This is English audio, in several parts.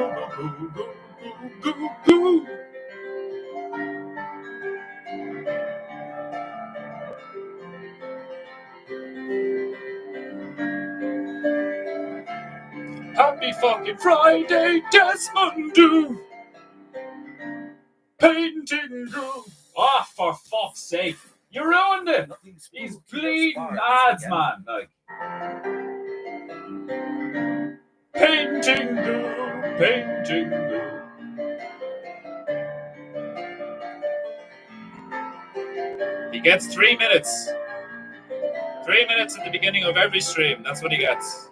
go. Happy fucking Friday, Desmond do. PEINTEINGU. Oh, for fuck's sake. You ruined it. These bleeding ads, man. Like. PEINTEINGU, PEINTEINGU. He gets 3 minutes. 3 minutes at the beginning of every stream. That's what he gets.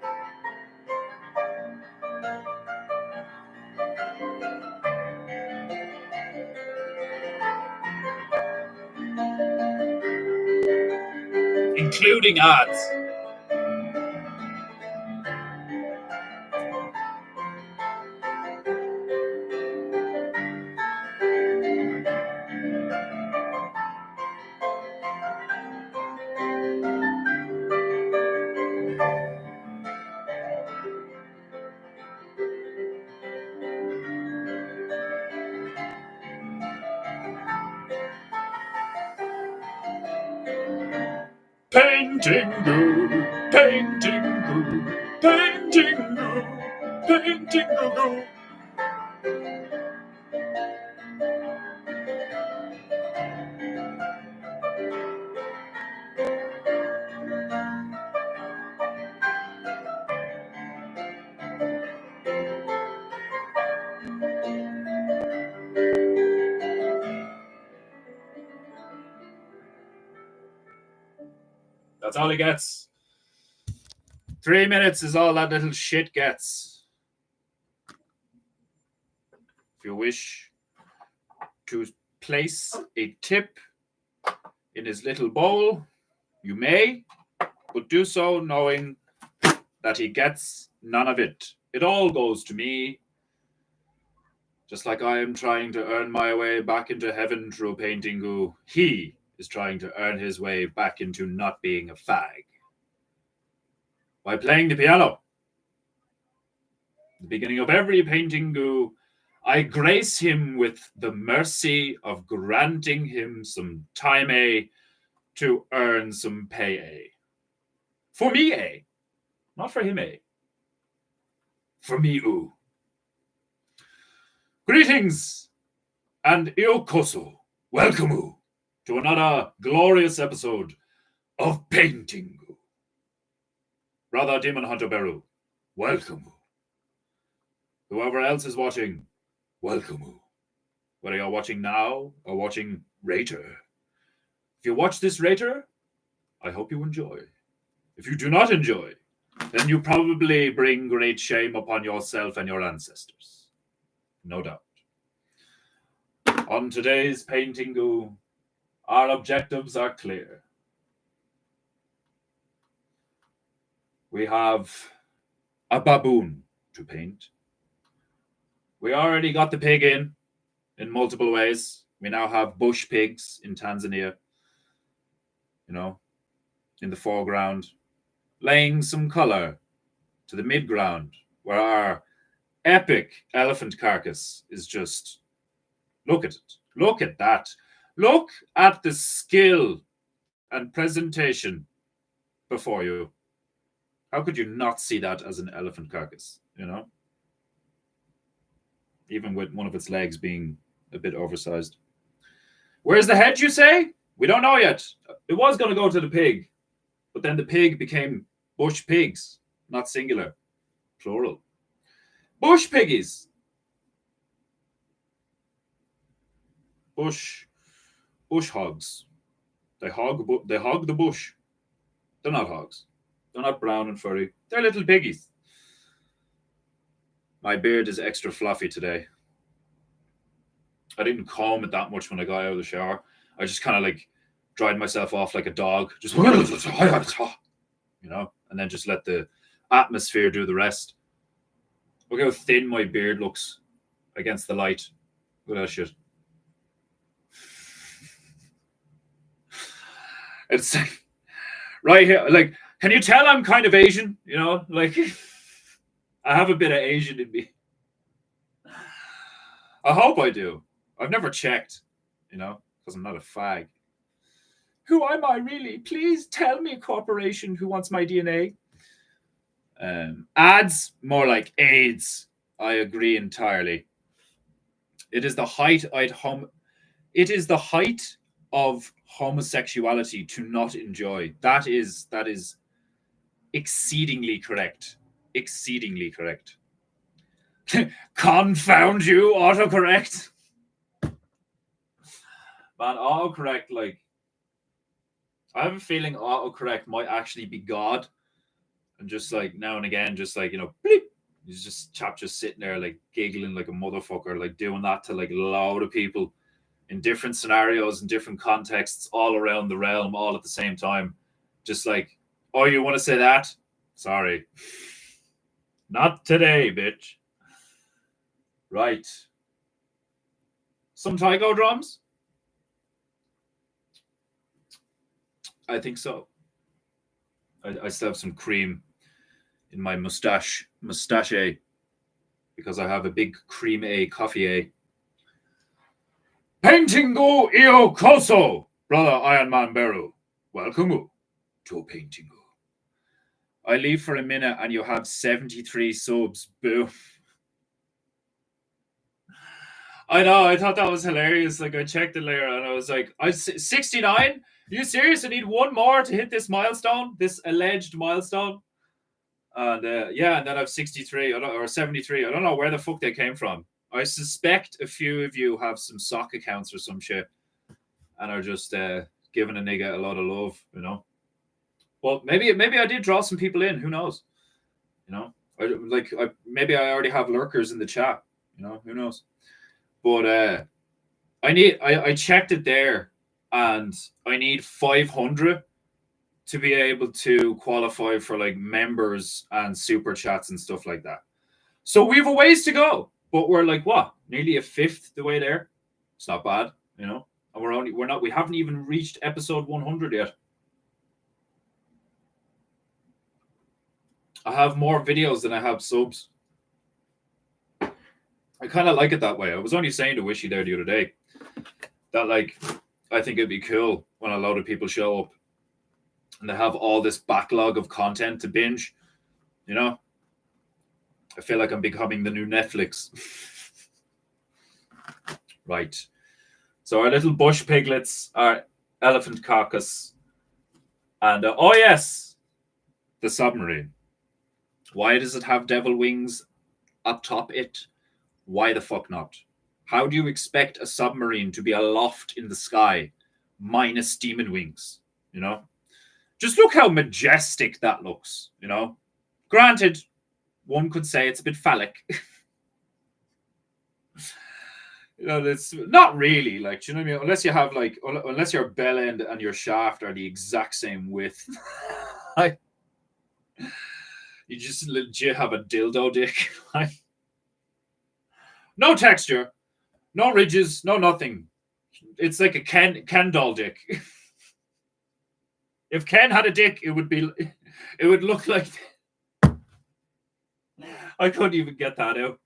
Including ads. PEINTEINGU, PEINTEINGU, PEINTEINGU, PEINTEINGU. That's all he gets. 3 minutes is all that little shit gets. If you wish to place a tip in his little bowl, you may, but do so knowing that he gets none of it. It all goes to me, just like I am trying to earn my way back into heaven through PEINTEINGU. He is trying to earn his way back into not being a fag by playing the piano. At the beginning of every PEINTEINGU, I grace him with the mercy of granting him some time to earn some pay. For me, not for him, for me, Greetings and iokoso, welcome to another glorious episode of PEINTEINGU. Brother Demon Hunter Beru, welcome. Whoever else is watching, welcome. Whether you're watching now or watching later. If you watch this later, I hope you enjoy. If you do not enjoy, then you probably bring great shame upon yourself and your ancestors. No doubt. On today's PEINTEINGU, our objectives are clear. We have a baboon to paint. We already got the pig in multiple ways. We now have bush pigs in Tanzania, in the foreground, laying some color to the midground, where our epic elephant carcass is just, look at it. Look at that. Look at the skill and presentation before you. How could you not see that as an elephant carcass, Even with one of its legs being a bit oversized. Where's the head, you say? We don't know yet. It was going to go to the pig, but then the pig became bush pigs, not singular, plural. Bush piggies. Bush hogs. They hog the bush. They're not hogs. They're not brown and furry. They're little piggies. My beard is extra fluffy today. I didn't comb it that much when I got out of the shower. I just kind of dried myself off like a dog. Just, and then just let the atmosphere do the rest. Look how thin my beard looks against the light. Look at that shit. It's right here. Can you tell I'm kind of Asian? I have a bit of Asian in me. I hope I do. I've never checked, because I'm not a fag. Who am I really? Please tell me, corporation who wants my DNA. Ads, more like AIDS. I agree entirely. It is the height it is the height of homosexuality to not enjoy. That is exceedingly correct. Exceedingly correct. Confound you, autocorrect. Man, autocorrect, like, I have a feeling autocorrect might actually be God. And just like now and again, just like, bleep. He's just chap just sitting there like giggling like a motherfucker, like doing that to like a load of people in different scenarios and different contexts all around the realm, all at the same time. Just like, oh, you want to say that? Sorry. Not today, bitch. Right. Some taiko drums? I think so. I still have some cream in my mustache, because I have a big cream A coffee A. Paintingu io koso, brother Iron Man Beru. Welcome to Paintingu. I leave for a minute and you have 73 subs. Boom. I know, I thought that was hilarious. Like, I checked it later and I was like, 69? Are you serious? I need one more to hit this milestone, this alleged milestone. And yeah, and then I have 63 or 73. I don't know where the fuck they came from. I suspect a few of you have some sock accounts or some shit and are just giving a nigga a lot of love. Well, maybe I did draw some people in. Who knows? Maybe I already have lurkers in the chat. Who knows? But I checked it there, and I need 500 to be able to qualify for like members and super chats and stuff like that. So we have a ways to go, but we're like what, nearly a fifth the way there. It's not bad, and we haven't even reached episode 100 yet. I have more videos than I have subs. I kind of like it that way. I was only saying to Wishy there the other day that, like, I think it'd be cool when a lot of people show up and they have all this backlog of content to binge. I feel like I'm becoming the new Netflix. Right. So our little bush piglets are elephant carcass. And, oh yes, the submarine. Why does it have devil wings atop it? Why the fuck not? How do you expect a submarine to be aloft in the sky minus demon wings? Just look how majestic that looks. Granted, one could say it's a bit phallic. It's not really, like, do you know what I mean? Unless your bell end and your shaft are the exact same width. You just legit have a dildo dick. No texture, no ridges, no nothing. It's like a Ken doll dick. If Ken had a dick, it would look like. I couldn't even get that out.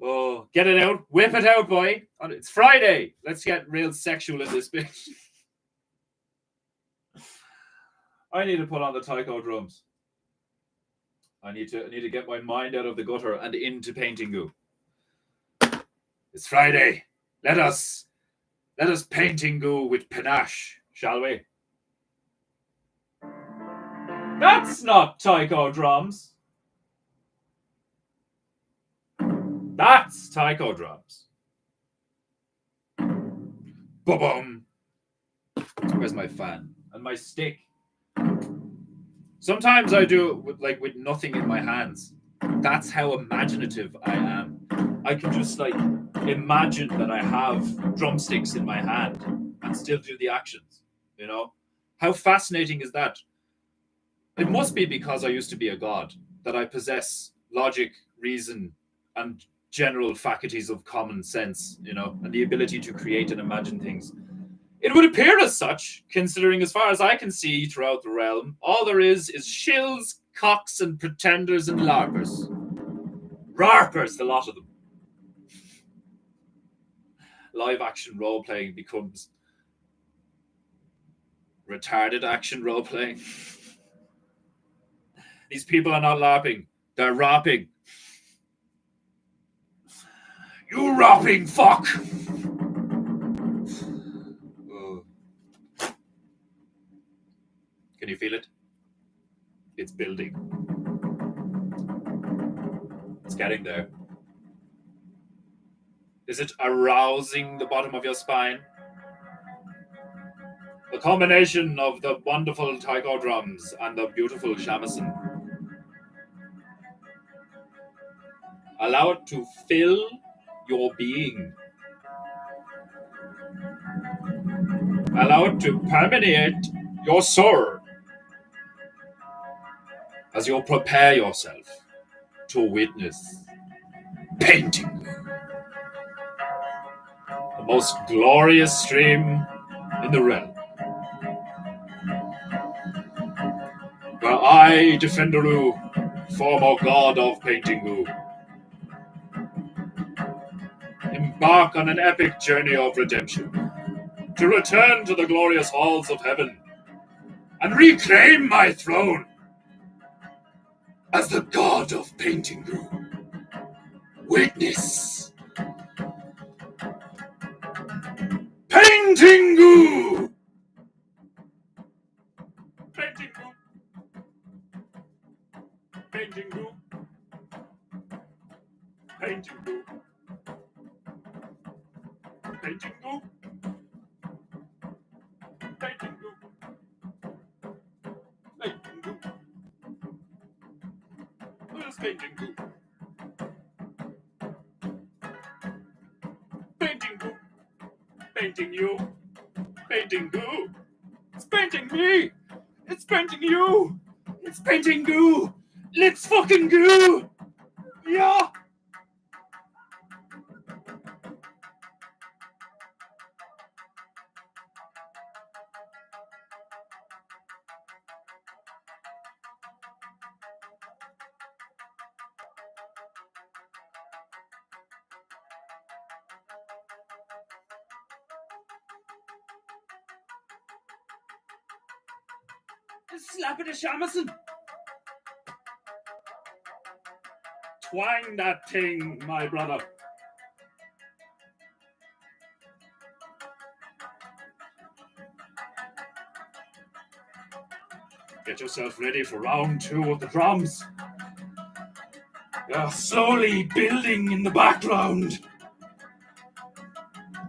Oh, get it out, whip it out, boy! It's Friday. Let's get real sexual in this bitch. I need to put on the taiko drums. I need to get my mind out of the gutter and into Paintingu. It's Friday. Let us Paintingu with panache, shall we? That's not taiko drums. That's taiko drums. Boom. Where's my fan and my stick? Sometimes I do it with nothing in my hands. That's how imaginative I am. I can just like imagine that I have drumsticks in my hand and still do the actions. How fascinating is that? It must be because I used to be a god that I possess logic, reason, and general faculties of common sense, and the ability to create and imagine things. It would appear as such, considering as far as I can see throughout the realm, all there is shills, cocks, and pretenders and larpers. Larpers, the lot of them. live action role playing becomes retarded action role playing. These people are not LARPing, they're rapping. You rapping fuck! Can you feel it? It's building. It's getting there. Is it arousing the bottom of your spine? The combination of the wonderful taiko drums and the beautiful shamisen. Allow it to fill your being. Allow it to permeate your soul as you prepare yourself to witness painting. The most glorious stream in the realm. Where I, Defenderu, former god of Paintingu, embark on an epic journey of redemption to return to the glorious halls of heaven and reclaim my throne as the god of Paintingu. Witness Paintingu! Paintingu! Paintingu! Paintingu! Paintingu! Paintingu! Paintingu! Where's Paintingu? Paintingu! Painting you! Paintingu! It's painting me! It's painting you! It's painting goo! Let's fucking goo! Yeah! Slap it a shamisen! Twang that thing, my brother. Get yourself ready for round 2 of the drums. They're slowly building in the background.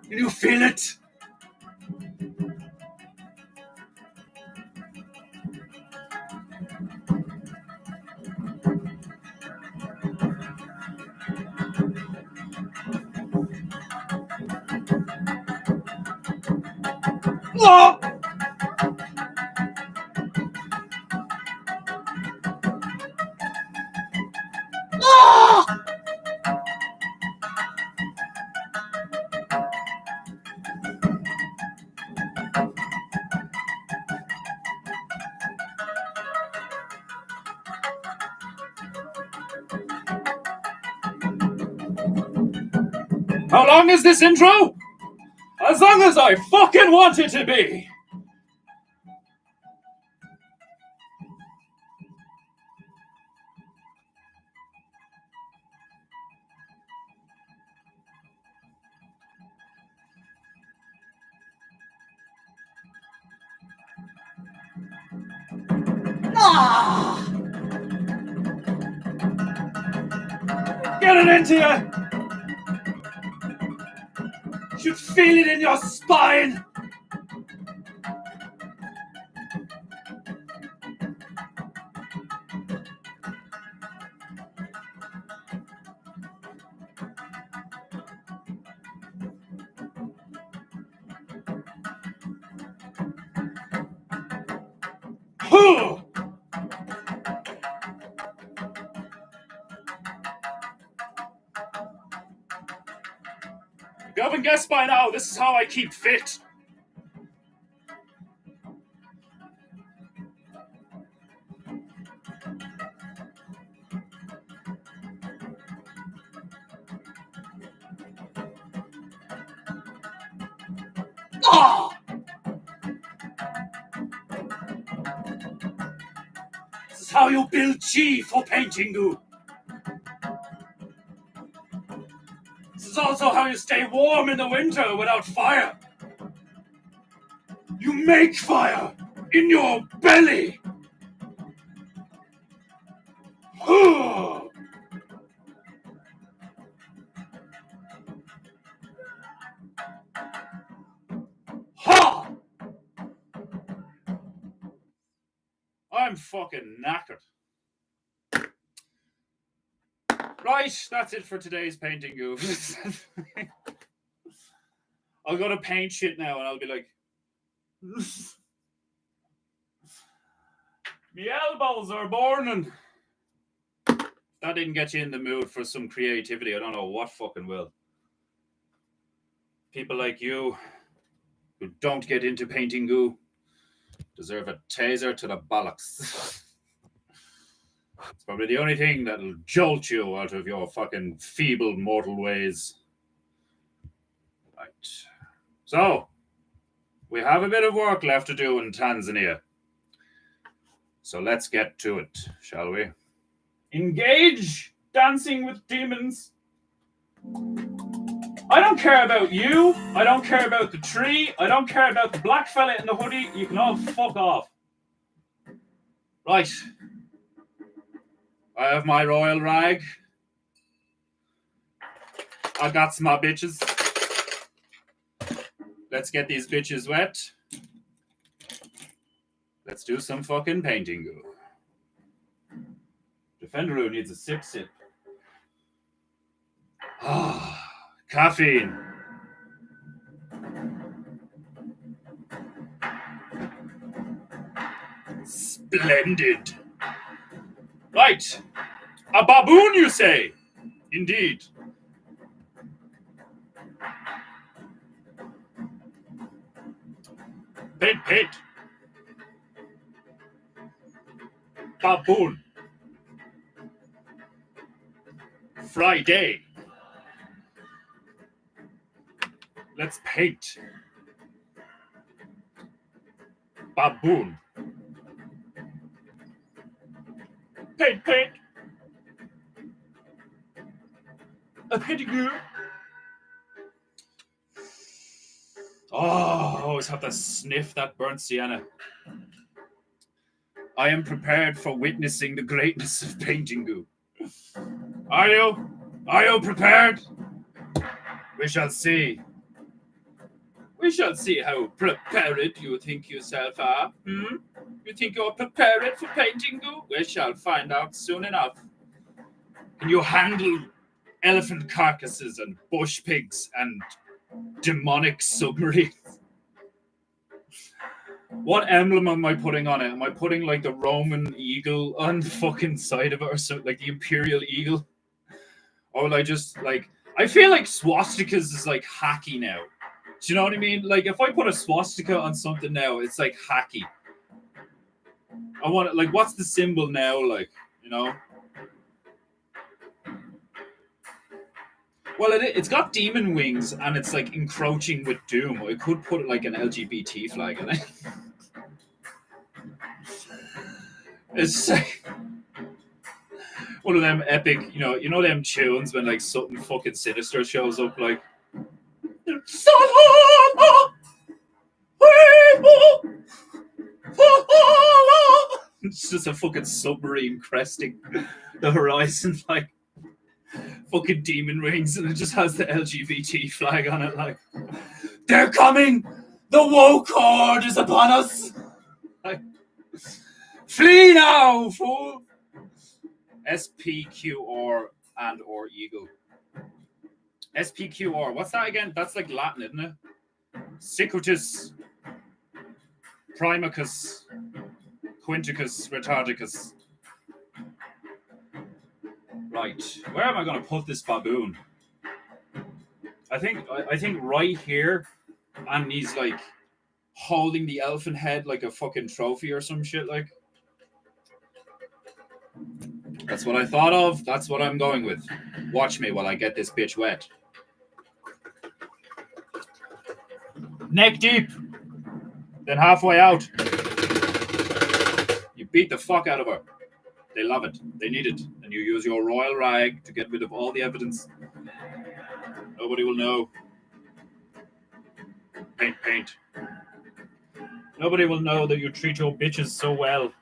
Can you feel it? Oh! Oh! How long is this intro? As long as I fucking want it to be! Ah! Get it into you! You should feel it in your spine! You haven't guessed by now, this is how I keep fit. Ha! This is how you build chi for PEINTEINGU. This is also how you stay warm in the winter without fire. You make fire in your belly. Ha! I'm fucking knackered. Right, that's it for today's PEINTEINGU. I'll go to paint shit now and I'll be like, my elbows are burning. That didn't get you in the mood for some creativity. I don't know what fucking will. People like you who don't get into PEINTEINGU deserve a taser to the bollocks. It's probably the only thing that'll jolt you out of your fucking feeble mortal ways. Right. So, we have a bit of work left to do in Tanzania. So let's get to it, shall we? Engage dancing with demons. I don't care about you. I don't care about the tree. I don't care about the black fella in the hoodie. You can all fuck off. Right. I have my royal rag. I got my bitches. Let's get these bitches wet. Let's do some fucking PEINTEINGU. Defenderoo needs a sip. Ah, caffeine. Splendid. Right. A baboon, you say? Indeed. Paint. Baboon. Friday. Let's paint. Baboon. Paint. A PEINTEINGU. Oh, I always have to sniff that burnt sienna. I am prepared for witnessing the greatness of PEINTEINGU. Are you? Are you prepared? We shall see. We shall see how prepared you think yourself are. You think you're prepared for PEINTEINGU? We shall find out soon enough. Can you handle elephant carcasses and bush pigs and demonic submarines? What emblem am I putting on it? Am I putting like the Roman eagle on the fucking side of it or something, like the imperial eagle? Or will I just like, I feel like swastikas is like hacky now. Do you know what I mean? Like if I put a swastika on something now, it's like hacky. I want it, like, what's the symbol now? Like, you know? Well, it's got demon wings and it's like encroaching with doom. I could put like an LGBT flag in it. It's like one of them epic, you know them tunes when like something fucking sinister shows up, like it's just a fucking submarine cresting the horizon, like fucking demon wings, and it just has the LGBT flag on it, like they're coming, the woke horde is upon us, like flee now, fool. SPQR and or eagle. SPQR, what's that again? That's like Latin, isn't it? Secretus Primacus Quinticus Retardicus. Right, where am I going to put this baboon? I think right here, and he's like holding the elephant head like a fucking trophy or some shit. Like, that's what I thought of. That's what I'm going with. Watch me while I get this bitch wet. neck deep, then halfway out. You beat the fuck out of her. They love it. They need it. And you use your royal rag to get rid of all the evidence. Nobody will know. Paint, paint. Nobody will know that you treat your bitches so well.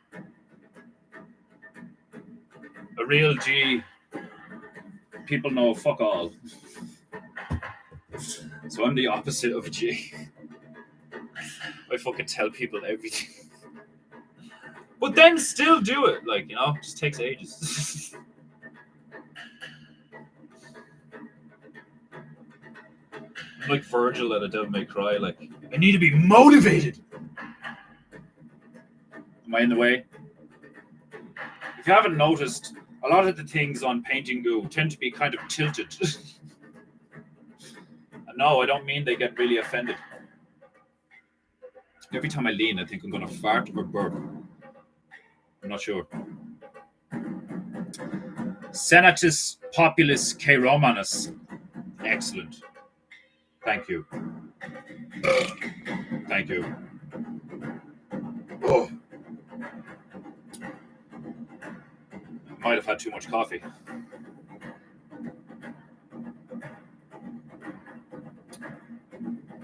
A real G. People know fuck all. So I'm the opposite of G. I fucking tell people everything. But then still do it. Like, you know, it just takes ages. I'm like Virgil at A Devil May Cry. Like, I need to be motivated. Am I in the way? If you haven't noticed, a lot of the things on PEINTEINGU tend to be kind of tilted. No, I don't mean they get really offended. Every time I lean, I think I'm going to fart or burp. I'm not sure. Senatus Populus K. Romanus. Excellent. Thank you. Thank you. Oh. Might have had too much coffee.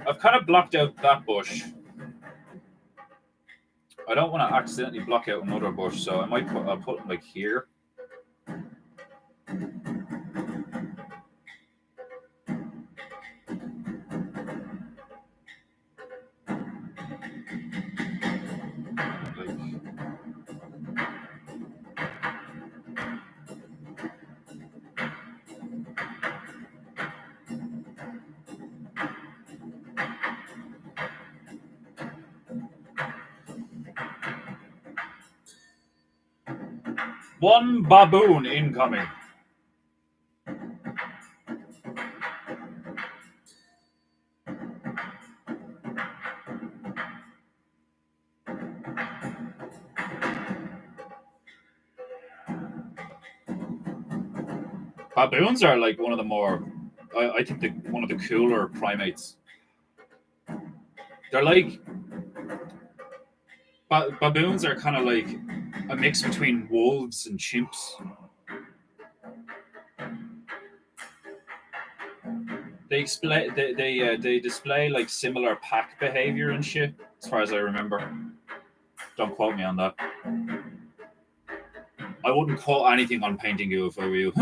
I've kind of blocked out that bush. I don't want to accidentally block out another bush, so I might I'll put it like here. One baboon incoming. Baboons are like one of the more, I think, one of the cooler primates. They're like, baboons are kind of like a mix between wolves and chimps. They display like similar pack behavior and shit, as far as I remember. Don't quote me on that. I wouldn't quote anything on PEINTEINGU if I were you.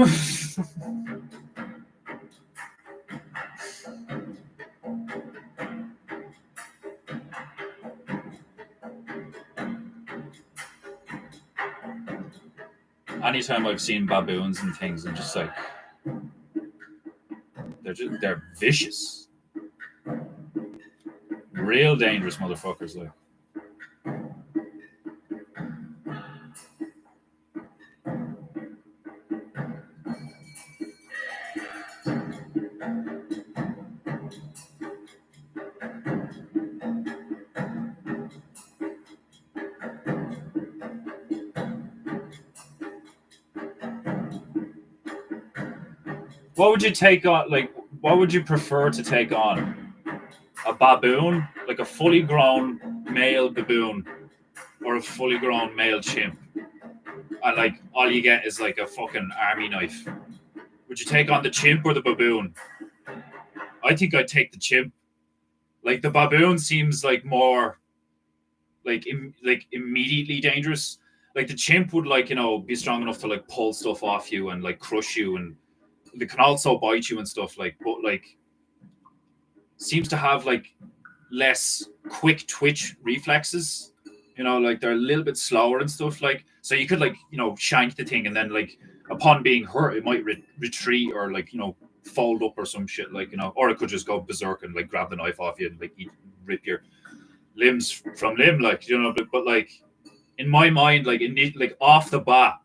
Anytime I've seen baboons and things, I'm just like, they're vicious, real dangerous motherfuckers. Like, what would you take on? Like, what would you prefer to take on? A baboon, like a fully grown male baboon, or a fully grown male chimp? And like, all you get is like a fucking army knife. Would you take on the chimp or the baboon? I think I'd take the chimp. Like, the baboon seems like more like immediately dangerous. Like, the chimp would, like, you know, be strong enough to like pull stuff off you and like crush you, and they can also bite you and stuff. Like, but like, seems to have like less quick twitch reflexes. You know, like, they're a little bit slower and stuff. Like, so you could, like, you know, shank the thing, and then like upon being hurt, it might retreat or like, you know, fold up or some shit. Like, you know, or it could just go berserk and like grab the knife off you and like rip your limbs from limb. Like, you know, but like, in my mind, like, like off the bat,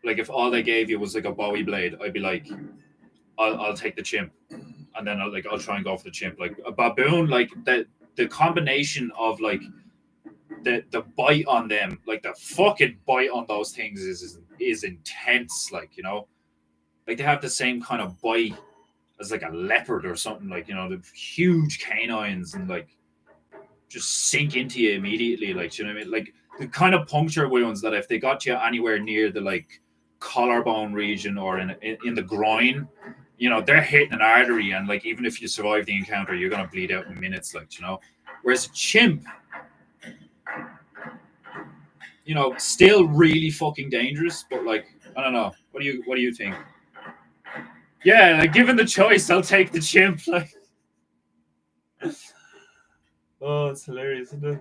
like, if all they gave you was like a Bowie blade, I'd be like, I'll take the chimp, and then I'll try and go for the chimp. Like, a baboon, like the combination of like the bite on them, like the fucking bite on those things is intense. Like, you know, like, they have the same kind of bite as like a leopard or something, like, you know, the huge canines, and like just sink into you immediately. Like, you know what I mean? Like the kind of puncture wounds that if they got you anywhere near the like collarbone region or in the groin, you know, they're hitting an artery, and like even if you survive the encounter, you're gonna bleed out in minutes. Like, you know, whereas a chimp, you know, still really fucking dangerous, but like I don't know. What do you think? Yeah, like given the choice, I'll take the chimp. Like, oh, it's hilarious, isn't it?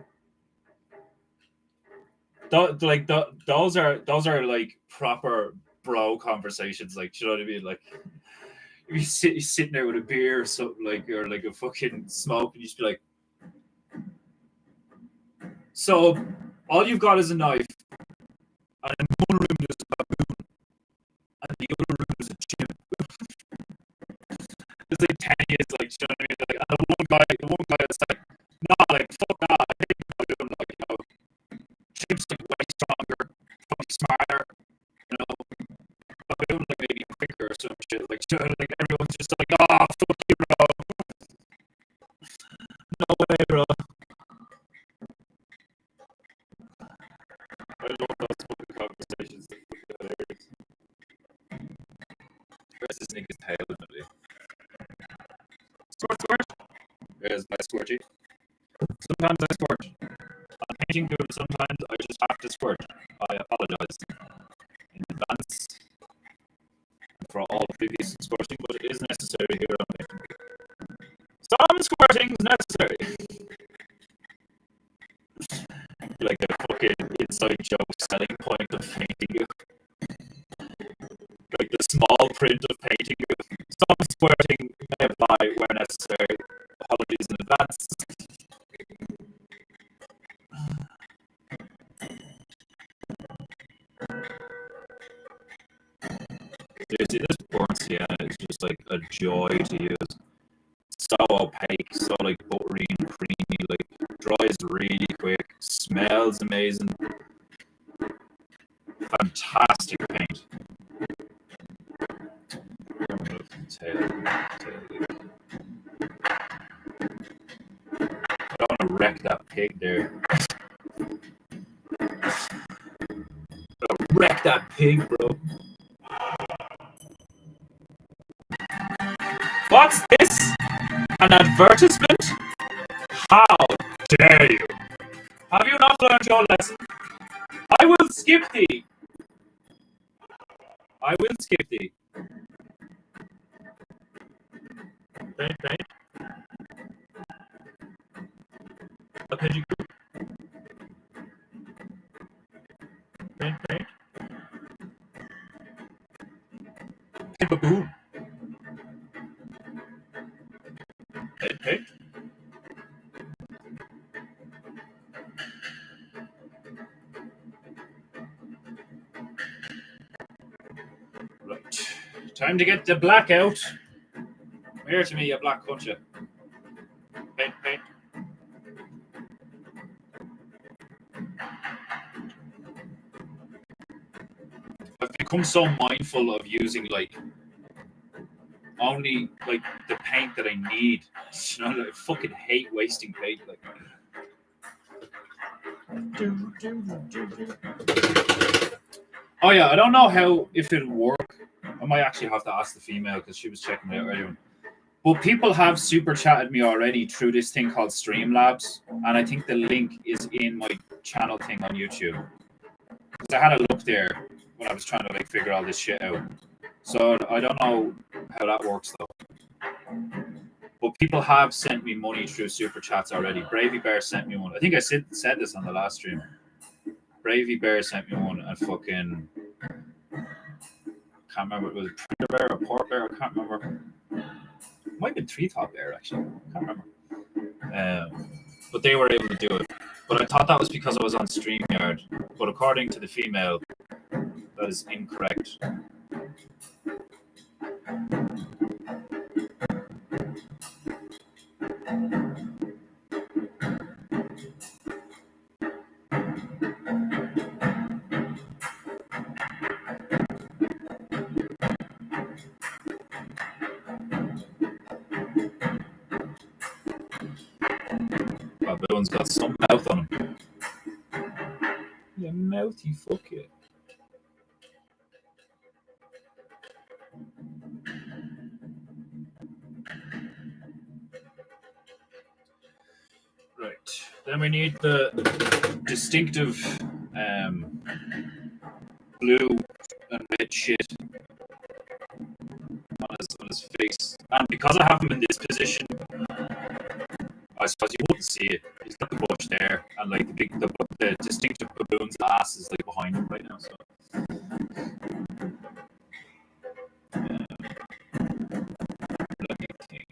Those are like proper bro conversations. Like, you know what I mean? Like, you're sitting there with a beer or something, like, or like a fucking smoke, and you just be like, so all you've got is a knife, and in one room there's a baboon, and the other room is a chimp. It's like 10 years, like, you know what I mean? Like, and the one guy is like, nah, like, fuck that. I think I'm doing, like, you know, chimp's like way stronger, fucking smarter, you know, baboon like maybe quicker or some shit. Like, you know, like everyone's just like, ah, oh, fuck you, bro. No way, bro. I love those fucking conversations. Where's this nigga's tail in it? Squirt, squirt. There's my squirty. Sometimes I squirt. I'm painting good. Sometimes I just have to squirt. I apologize in advance for all previous squirting, but it is necessary here on Painting Good. Some squirting is necessary. Like a fucking inside joke selling point of Painting Good. Like the small print of Painting Good. Some squirting may apply where necessary. Apologies in advance. Seriously, this porn Sienna is just like a joy to use. So opaque, so like buttery and creamy, like dries really quick, smells amazing, fantastic paint. I don't want to wreck that pig there. Wreck that pig, bro. What's this? An advertisement? How dare you? Have you not learned your lesson? I will skip thee. I will skip thee. Paint, paint. A pigeon group. Paint, paint. Paint baboon. Paint, paint. Right. Time to get the black out. Come here to me, you black cuncha. Paint, paint. I've become so mindful of using like only like the paint that I need. You know, I fucking hate wasting paint. Like, oh yeah, I don't know how if it'll work. I might actually have to ask the female because she was checking it out earlier. But people have super chatted me already through this thing called Streamlabs, and I think the link is in my channel thing on YouTube. Because I had a look there when I was trying to like figure all this shit out. So I don't know how that works though. But people have sent me money through super chats already. Bravey Bear sent me one. I think I said this on the last stream. Bravey Bear sent me one, and fucking can't remember. Was it Predator Bear or Port Bear? I can't remember. It might have been Treetop Bear actually. I can't remember. But they were able to do it. But I thought that was because I was on StreamYard. But according to the female, that is incorrect. balloon's got some mouth on him. Yeah, mouthy fuck yeah. Right. Then we need the distinctive blue and red shit on his face. And because I have him in this position, I suppose you wouldn't see it. He's got the bush there, and like the distinctive baboon's ass is like behind him right now. So let me think.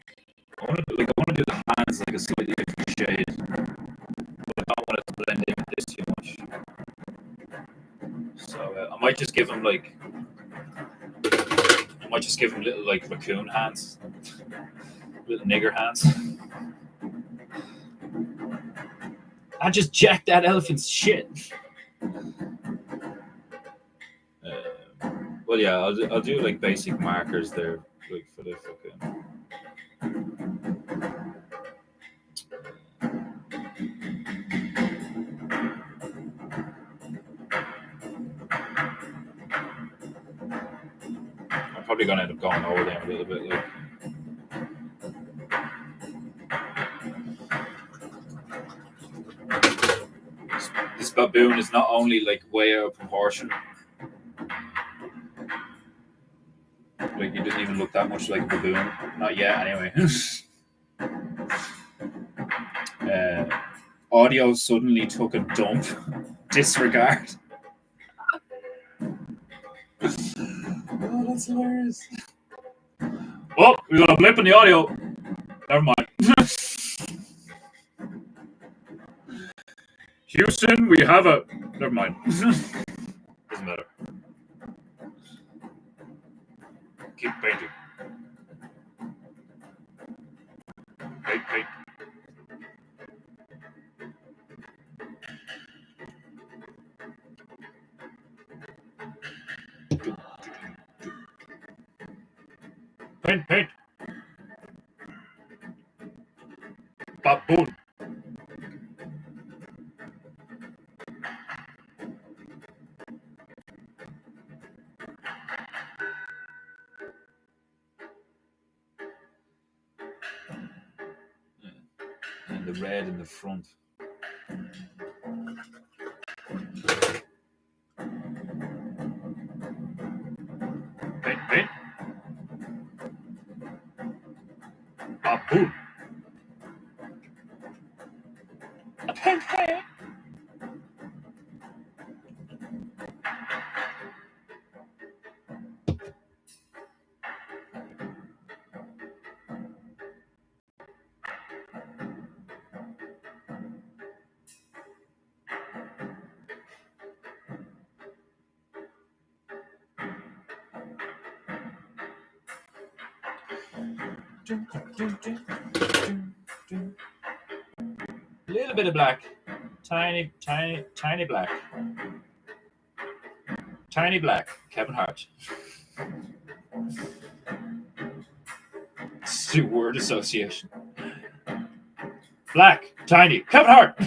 I want to do the hands like a slightly different shade, but I don't want it to blend in with this too much. So I might just give him little like raccoon hands, little nigger hands. I just jacked that elephant's shit. Well, yeah, I'll do like basic markers there, like for the fucking. I'm probably gonna end up going over them a little bit, like. This baboon is not only like way out of proportion, like he doesn't even look that much like a baboon. Not yet, anyway. Audio suddenly took a dump. Disregard. Oh, that's hilarious. Oh, we got a blip in the audio. Never mind. Houston, we have a. Never mind. Doesn't matter. Keep painting. Paint. Paint. Baboon. And the red in the front. Paint. Baboon. Paint. A little bit of black. Tiny black. Tiny black. Kevin Hart. It's a word association. Black. Tiny. Kevin Hart.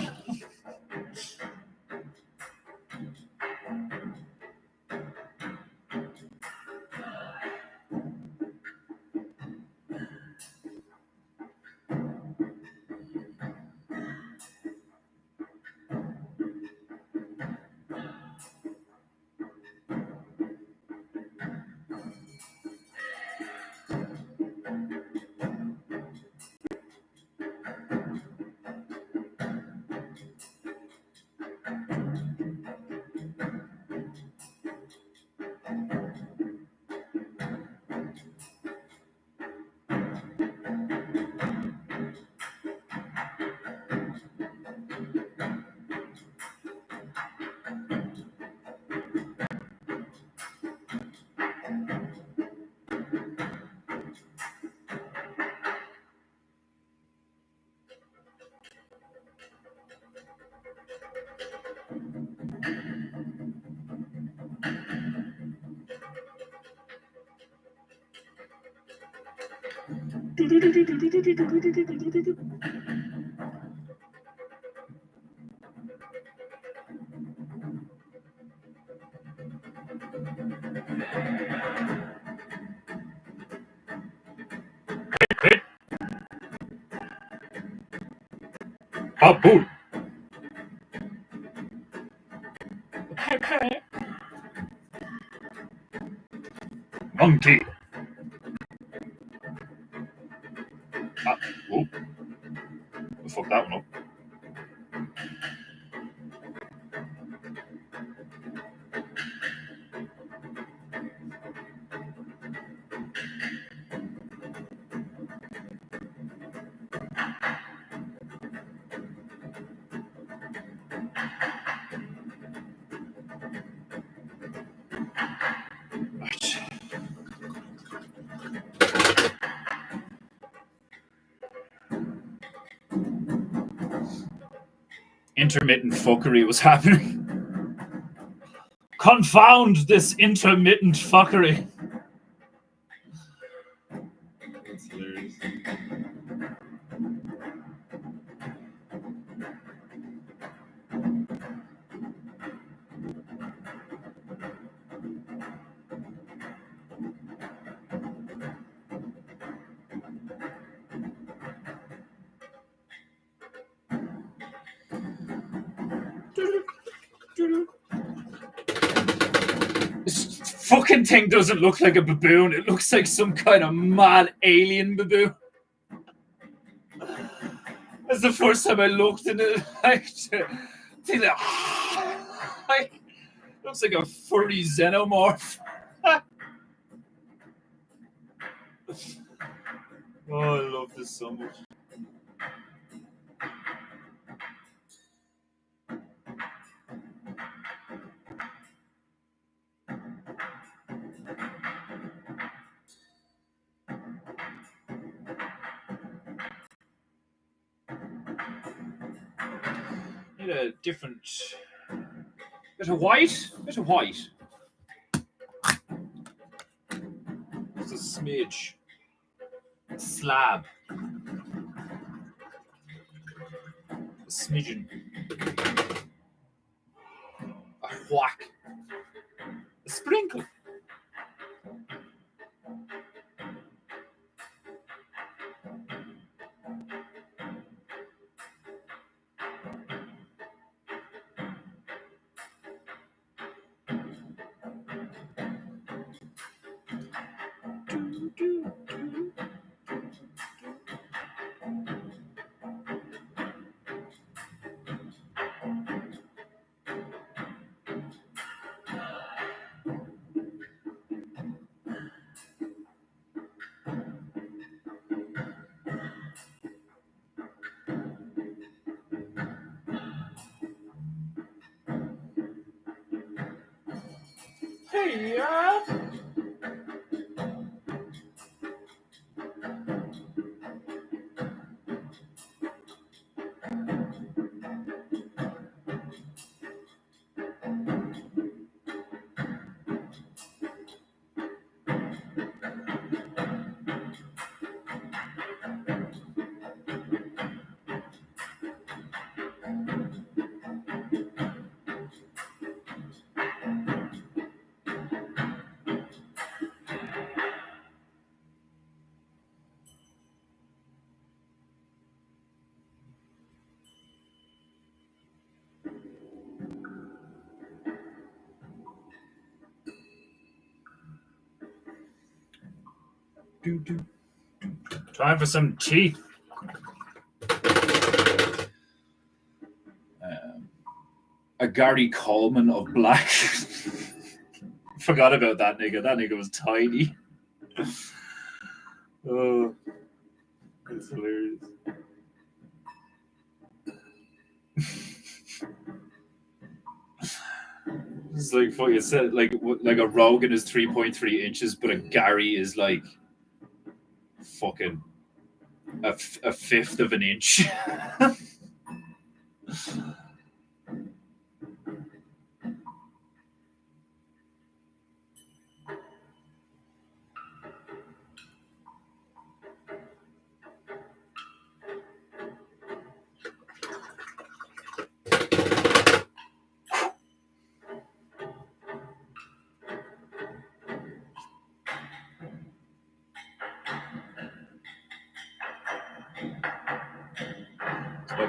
Baboon. Monkey. Oh, fuck that one up. Right. Intermittent fuckery was happening. Confound this intermittent fuckery. That's hilarious. This fucking thing doesn't look like a baboon. It looks like some kind of mad alien baboon. That's the first time I looked in it. Like, looks like a furry xenomorph. Oh, I love this so much. Need a different bit of white. Bit of white. Just a smidge. Slab. A smidgen. A whack. A sprinkle. Hey, Time for some tea. A Gary Coleman of black. Forgot about that nigga. That nigga was tiny. Oh, that's hilarious. It's like fucking said, like a Rogan is 3.3 inches, but a Gary is like fucking a fifth of an inch.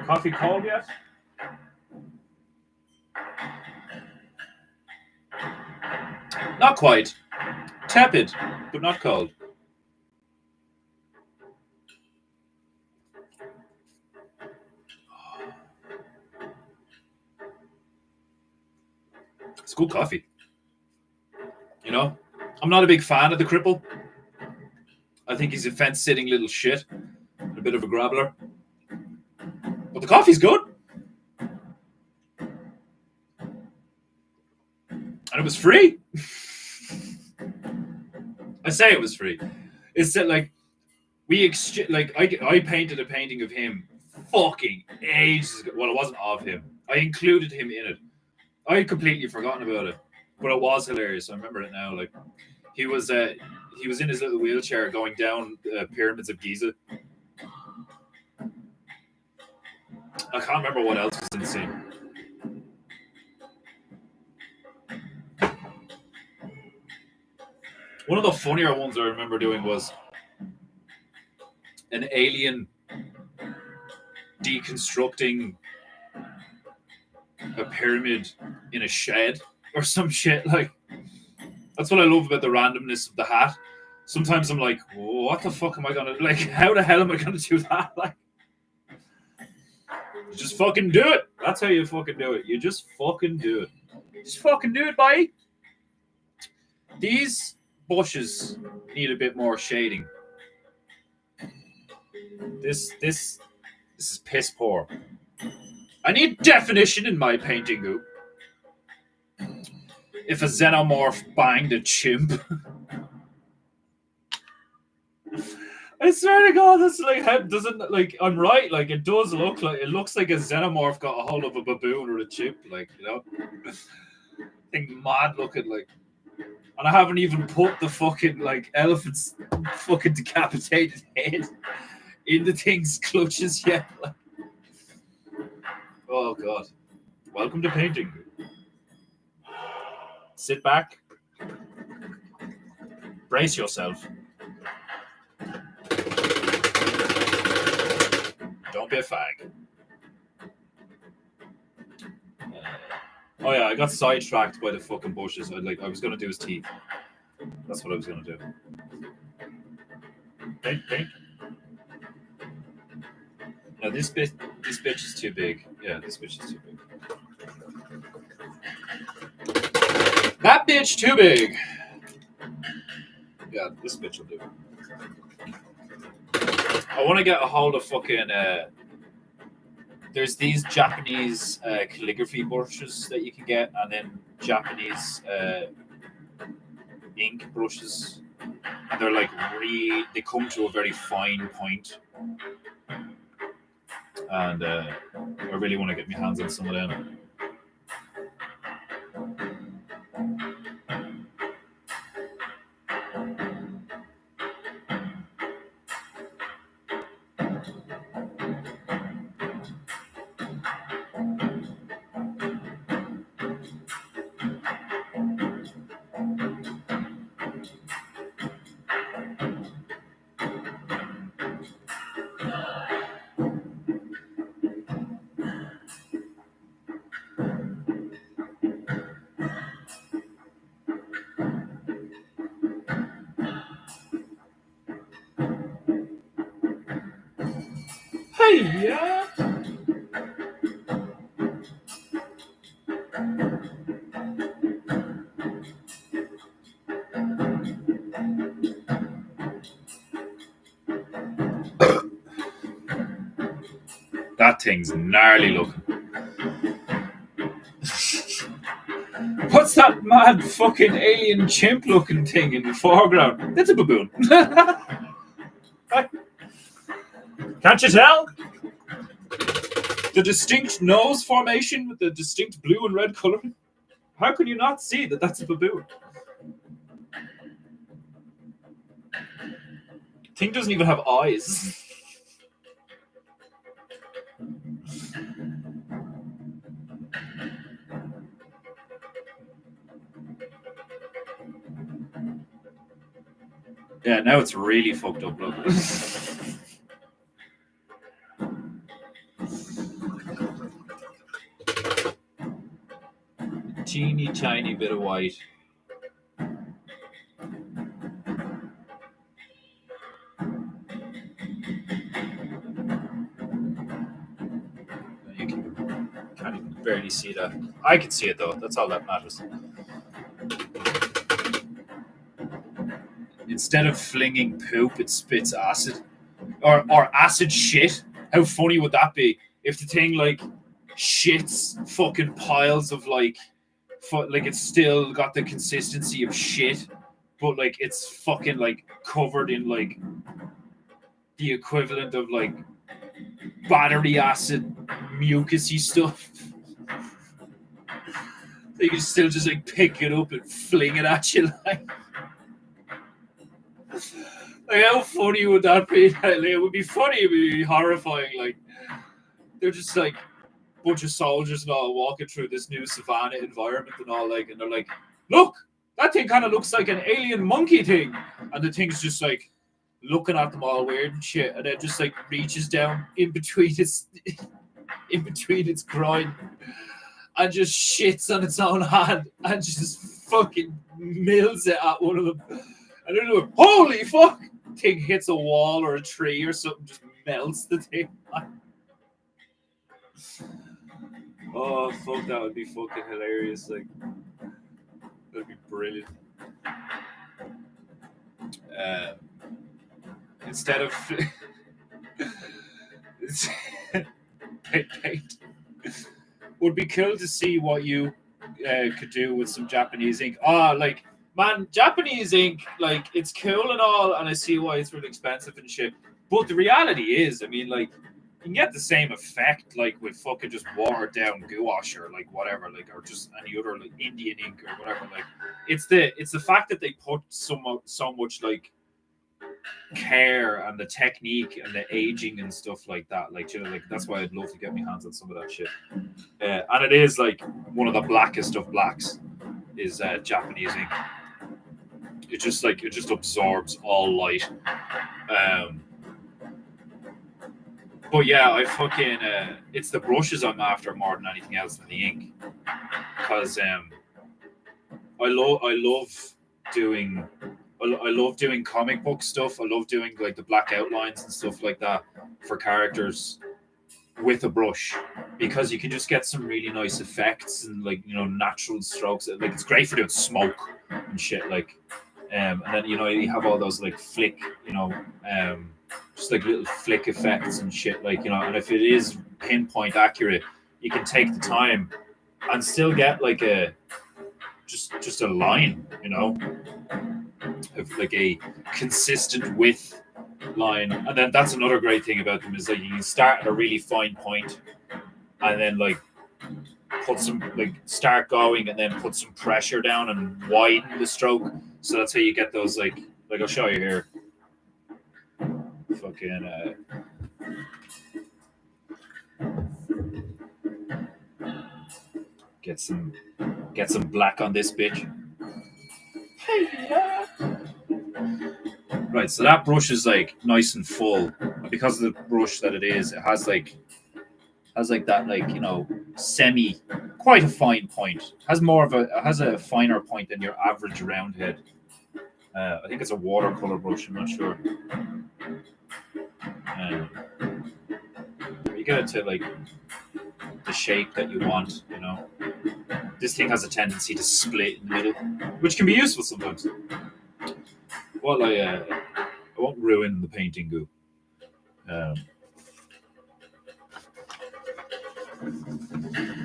Coffee cold yet? Not quite. Tepid, but not cold. It's good coffee. You know? I'm not a big fan of the cripple. I think he's a fence-sitting little shit. A bit of a grabbler. But the coffee's good. And it was free. I say it was free. It's that, like, I painted a painting of him fucking ages ago. Well, it wasn't of him. I included him in it. I had completely forgotten about it. But it was hilarious. I remember it now. Like, he was in his little wheelchair going down the pyramids of Giza. I can't remember what else was in the scene. One of the funnier ones I remember doing was an alien deconstructing a pyramid in a shed or some shit. Like, that's what I love about the randomness of the hat. Sometimes I'm like, what the fuck am I gonna, like, how the hell am I gonna do that? Like, you just fucking do it. That's how you fucking do it. You just fucking do it. Just fucking do it, boy. These bushes need a bit more shading. This is piss poor. I need definition in my painting. If a xenomorph banged a chimp. I swear to God, that's like, how doesn't, like, I'm right. Like, it does look like, it looks like a xenomorph got a hold of a baboon or a chimp. Like, you know, thing mad looking, like. And I haven't even put the fucking, like, elephant's fucking decapitated head in the thing's clutches yet. Like, oh God. Welcome to painting. Sit back. Brace yourself. Don't be a fag. Oh yeah, I got sidetracked by the fucking bushes. I was gonna do his teeth. That's what I was gonna do. Paint. No, this bitch is too big. Yeah, this bitch is too big. That bitch too big. Yeah, this bitch will do. I want to get a hold of fucking. There's these Japanese calligraphy brushes that you can get, and then Japanese ink brushes, and they're like they come to a very fine point, and I really want to get my hands on some of them. Hey, yeah. That thing's gnarly looking. What's that mad fucking alien chimp looking thing in the foreground? That's a baboon. Can't you tell? The distinct nose formation with the distinct blue and red coloring. How can you not see that that's a baboon? Thing doesn't even have eyes. Yeah, now it's really fucked up. Look. teeny tiny bit of white. You can't even barely see that. I can see it though. That's all that matters. Instead of flinging poop, it spits acid. Or acid shit. How funny would that be if the thing like shits fucking piles of like it's still got the consistency of shit, but like it's fucking like covered in like the equivalent of like battery acid mucusy stuff. You can still just like pick it up and fling it at you like how funny would that be? Like, it would be funny, it would be horrifying. Like they're just like a bunch of soldiers and all walking through this new savannah environment and all like, and they're like, look, that thing kind of looks like an alien monkey thing, and the thing's just like looking at them all weird and shit, and it just like reaches down in between its groin and just shits on its own hand and just fucking mills it at one of them. And they're like, holy fuck! Thing hits a wall or a tree or something, just melts the thing. Oh fuck, that would be fucking hilarious. Like, that'd be brilliant. Instead of paint. Would be cool to see what you could do with some Japanese ink. Like, man, Japanese ink, like, it's cool and all, and I see why it's really expensive and shit. But the reality is, I mean, like, you can get the same effect, like, with fucking just watered down gouache or, like, whatever, like, or just any other, like, Indian ink or whatever. Like, it's the fact that they put so much, like, care and the technique and the aging and stuff like that. Like, you know, like, that's why I'd love to get my hands on some of that shit. And it is, like, one of the blackest of blacks is Japanese ink. It just absorbs all light. But yeah, I fucking it's the brushes I'm after more than anything else than the ink, because I love doing comic book stuff. I love doing like the black outlines and stuff like that for characters with a brush, because you can just get some really nice effects and, like, you know, natural strokes. Like, it's great for doing smoke and shit, like, and then, you know, you have all those like flick, you know, just like little flick effects and shit, like, you know, and if it is pinpoint accurate, you can take the time and still get like a just a line, you know, of like a consistent width line. And then that's another great thing about them, is like you can start at a really fine point and then like put some, like, start going and then put some pressure down and widen the stroke. So that's how you get those, like I'll show you here. Fucking get some black on this bitch. Right, so that brush is like nice and full. Because of the brush that it is, it has like that, like, you know, quite a fine point. Has a finer point than your average round head. I think it's a watercolor brush. I'm not sure. You get it to like the shape that you want. You know, this thing has a tendency to split in the middle, which can be useful sometimes. Well, I won't ruin the painting goo.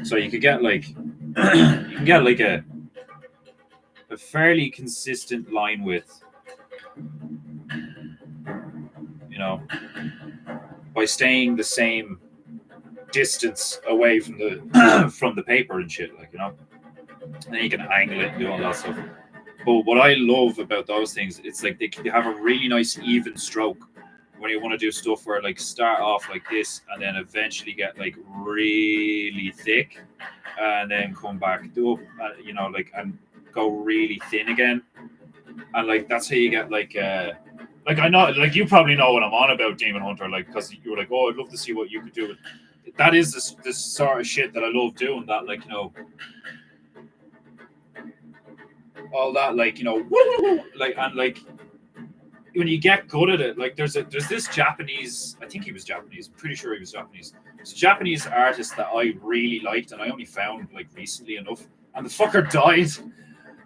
So you could get like a fairly consistent line width, you know, by staying the same distance away from the from the paper and shit, like, you know. And then you can angle it and do all that stuff. But what I love about those things, it's like they have a really nice even stroke when you want to do stuff where, like, start off like this and then eventually get like really thick and then come back up, you know, like, and go really thin again. And like that's how you get like I know, like, you probably know what I'm on about, Demon Hunter, like, because you were like, oh, I'd love to see what you could do with that. Is this sort of shit that I love doing, that, like, you know, all that, like, you know, like, and like when you get good at it, like there's this Japanese, I think he was Japanese, I'm pretty sure he was Japanese. It's a Japanese artist that I really liked, and I only found like recently enough. And the fucker died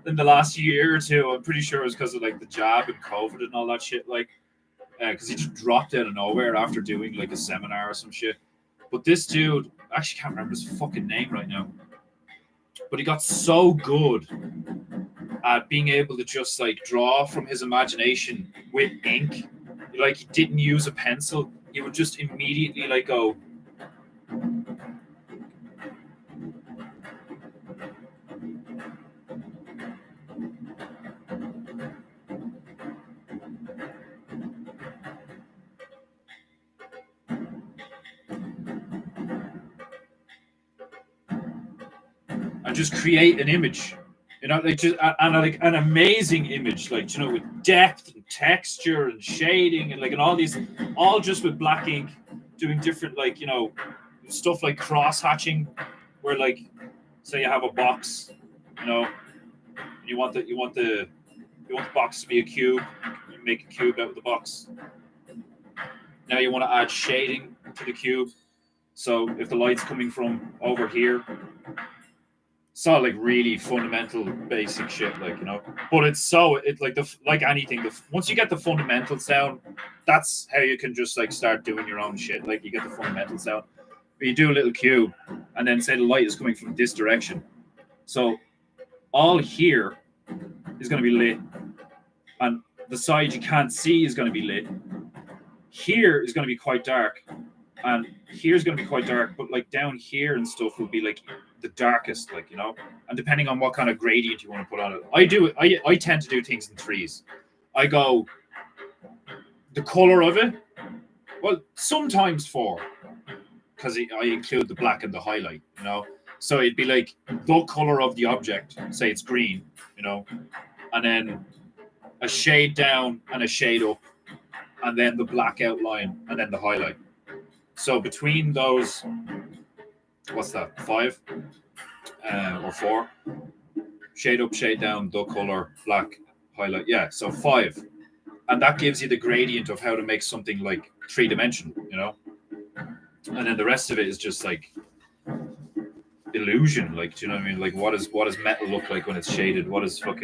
in the last year or two. I'm pretty sure it was because of like the jab and COVID and all that shit. Like, because he just dropped out of nowhere after doing like a seminar or some shit. But this dude, I actually can't remember his fucking name right now. But he got so good at being able to just like draw from his imagination with ink. Like he didn't use a pencil. He would just immediately like go. And just create an image, you know, like just and like an amazing image, like, you know, with depth and texture and shading and like and all these, all just with black ink, doing different like, you know, stuff like cross hatching, where like say you have a box, you know, you want the box to be a cube, you make a cube out of the box. Now you want to add shading to the cube, so if the light's coming from over here, it's all like really fundamental, basic shit, like, you know. But it's so it like like anything. Once you get the fundamentals down, that's how you can just like start doing your own shit. Like you get the fundamentals down, but you do a little cube, and then say the light is coming from this direction. So all here is going to be lit, and the side you can't see is going to be lit. Here is going to be quite dark, and here's going to be quite dark, but like down here and stuff will be like the darkest, like, you know. And depending on what kind of gradient you want to put on it, I tend to do things in threes. I go the color of it, well, sometimes four, because I include the black and the highlight, you know. So it'd be like the color of the object, say it's green, you know, and then a shade down and a shade up, and then the black outline, and then the highlight. So between those, what's that, five or four? Shade up, shade down, the color, black, highlight. Yeah, so five. And that gives you the gradient of how to make something like three-dimensional, you know? And then the rest of it is just like illusion. Like, do you know what I mean? Like, what does metal look like when it's shaded? What does wood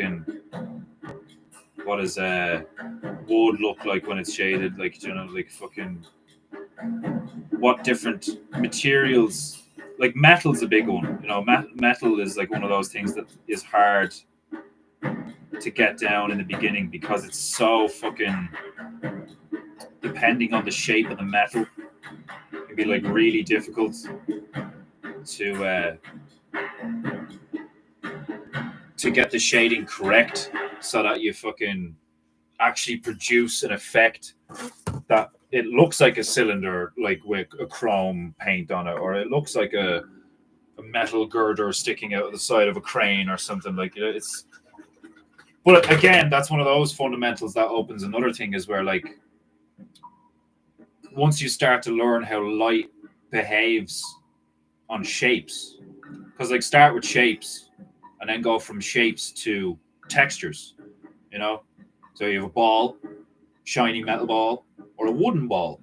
look like when it's shaded? Like, do you know, like fucking what different materials, like metal's a big one, you know. Metal is like one of those things that is hard to get down in the beginning because it's so fucking, depending on the shape of the metal, it can be like really difficult to get the shading correct so that you fucking actually produce an effect that it looks like a cylinder, like with a chrome paint on it, or it looks like a metal girder sticking out of the side of a crane or something, like, you know. It's, but again, that's one of those fundamentals that opens another thing, is where like once you start to learn how light behaves on shapes, because like start with shapes and then go from shapes to textures, you know. So you have a ball, shiny metal ball, or a wooden ball,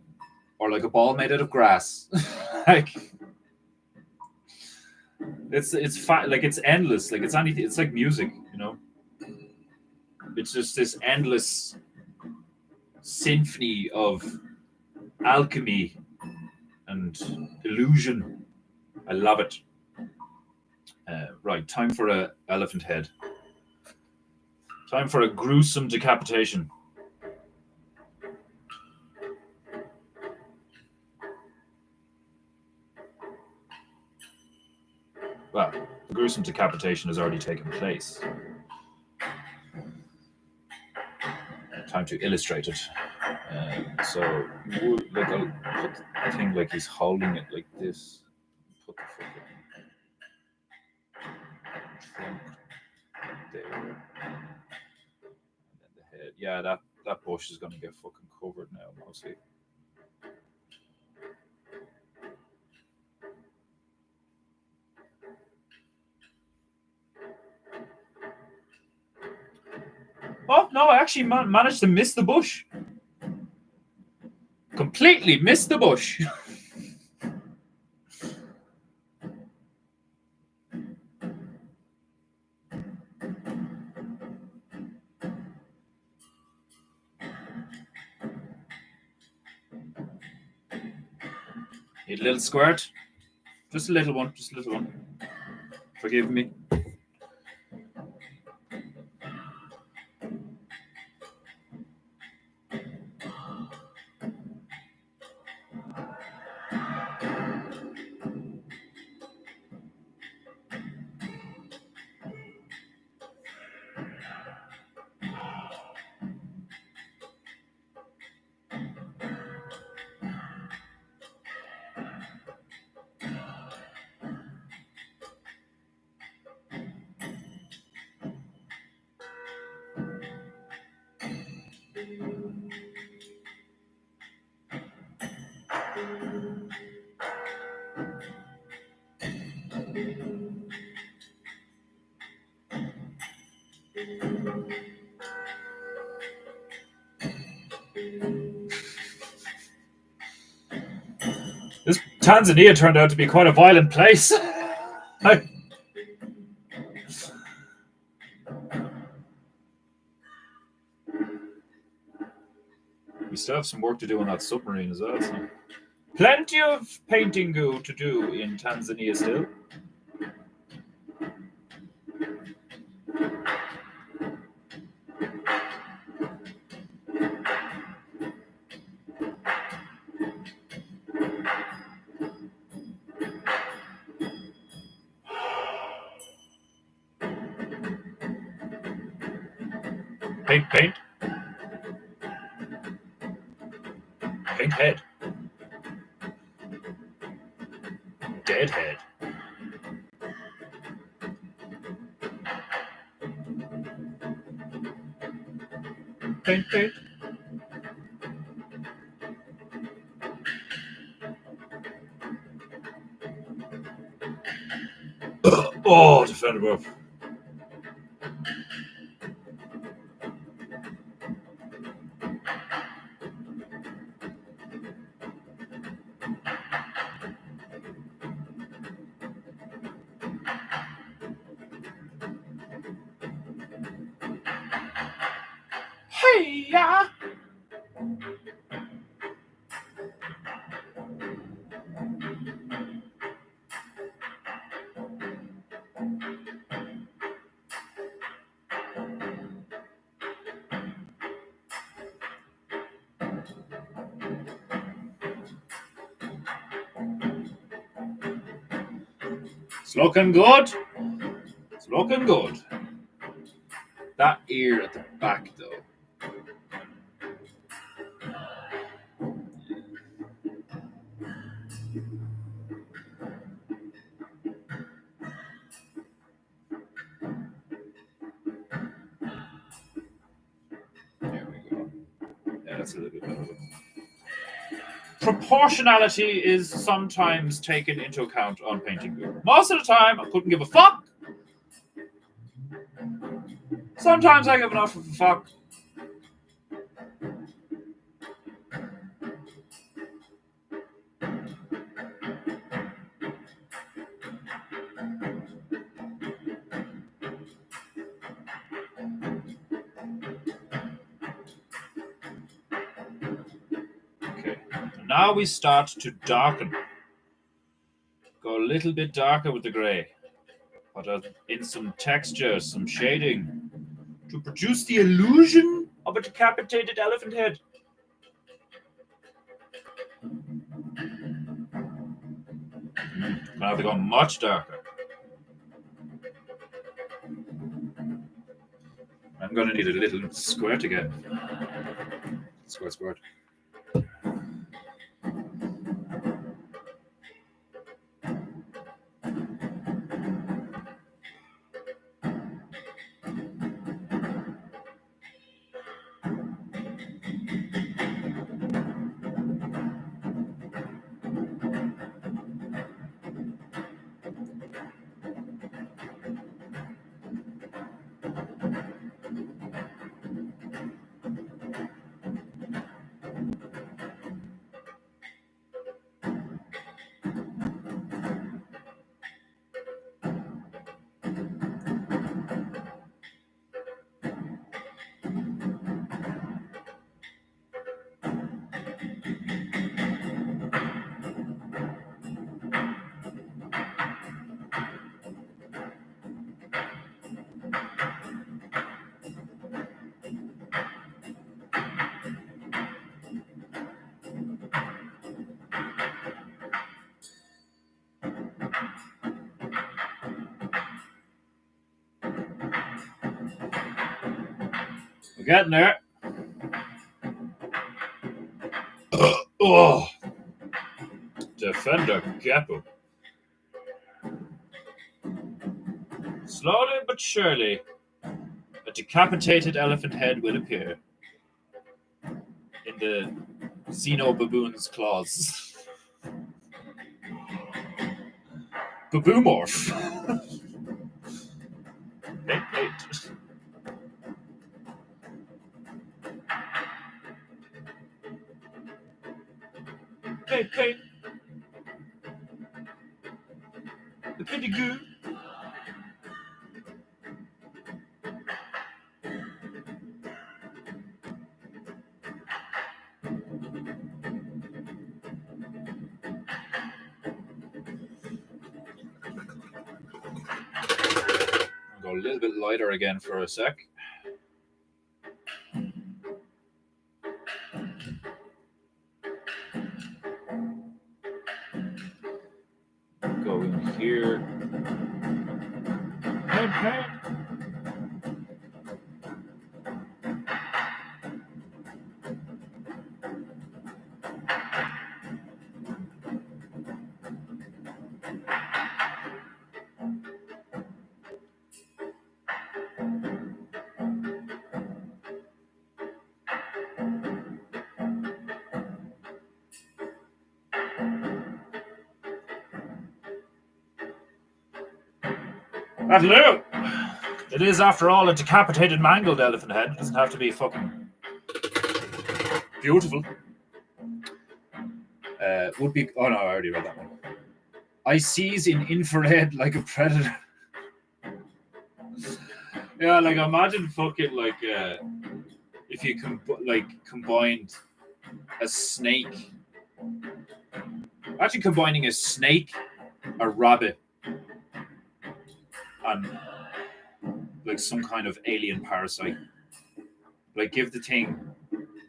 or like a ball made out of grass. Like like it's endless. Like it's anything. It's like music, you know. It's just this endless symphony of alchemy and illusion. I love it. Right, time for a elephant head. Time for a gruesome decapitation. Well, the gruesome decapitation has already taken place. Time to illustrate it. So, like, I'll put the thing like he's holding it like this. Put the fucking trunk there, and then the head. Yeah, that bush is going to get fucking covered now, mostly. No, I actually managed to miss the bush. Completely missed the bush. Need a little squirt. Just a little one. Just a little one. Forgive me. This Tanzania turned out to be quite a violent place. We still have some work to do on that submarine as well. So. Plenty of PEINTEINGU to do in Tanzania still. Paint, paint. Paint head. Dead head. Paint, paint. Oh, defender buff. Hey-ya! It's looking good. It's looking good. That ear at the back, though. There we go. Yeah, that's a little bit better. Proportionality is sometimes taken into account on PEINTEINGU. Most of the time, I couldn't give a fuck. Sometimes I give enough of a fuck. Okay, now we start to darken. Go a little bit darker with the grey. Put in some texture, some shading, to produce the illusion of a decapitated elephant head. Now they go much darker. I'm going to need a little squirt again. Squirt, squirt. We're getting there. Oh, Defender Gappo. Slowly but surely, a decapitated elephant head will appear in the Xeno baboon's claws. Baboomorph. Paint. Paint. The PEINTEINGU. I'll go a little bit lighter again for a sec. Go in here. Paint. That'll do. It is, after all, a decapitated, mangled elephant head. It doesn't have to be fucking beautiful. Would be. Oh no, I already read that one. I sees in infrared like a predator. Yeah, like imagine fucking like if you combined a snake. Imagine combining a snake, a rabbit, and like some kind of alien parasite. Like give the thing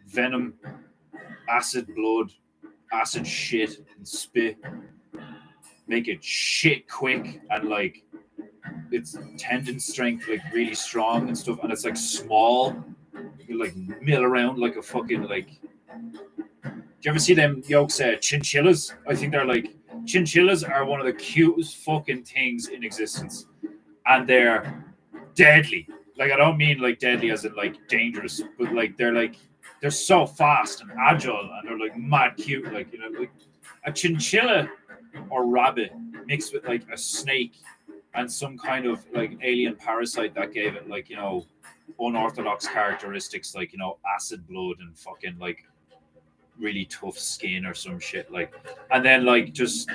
venom, acid blood, acid shit, and spit. Make it shit quick and like its tendon strength like really strong and stuff, and it's like small. You like mill around like a fucking like. Do you ever see them yolks chinchillas? I think they're like chinchillas are one of the cutest fucking things in existence, and they're deadly. Like I don't mean like deadly as in like dangerous, but like they're so fast and agile, and they're like mad cute. Like like a chinchilla or rabbit mixed with like a snake and some kind of like alien parasite that gave it like unorthodox characteristics like acid blood and fucking like really tough skin or some shit like, and then like just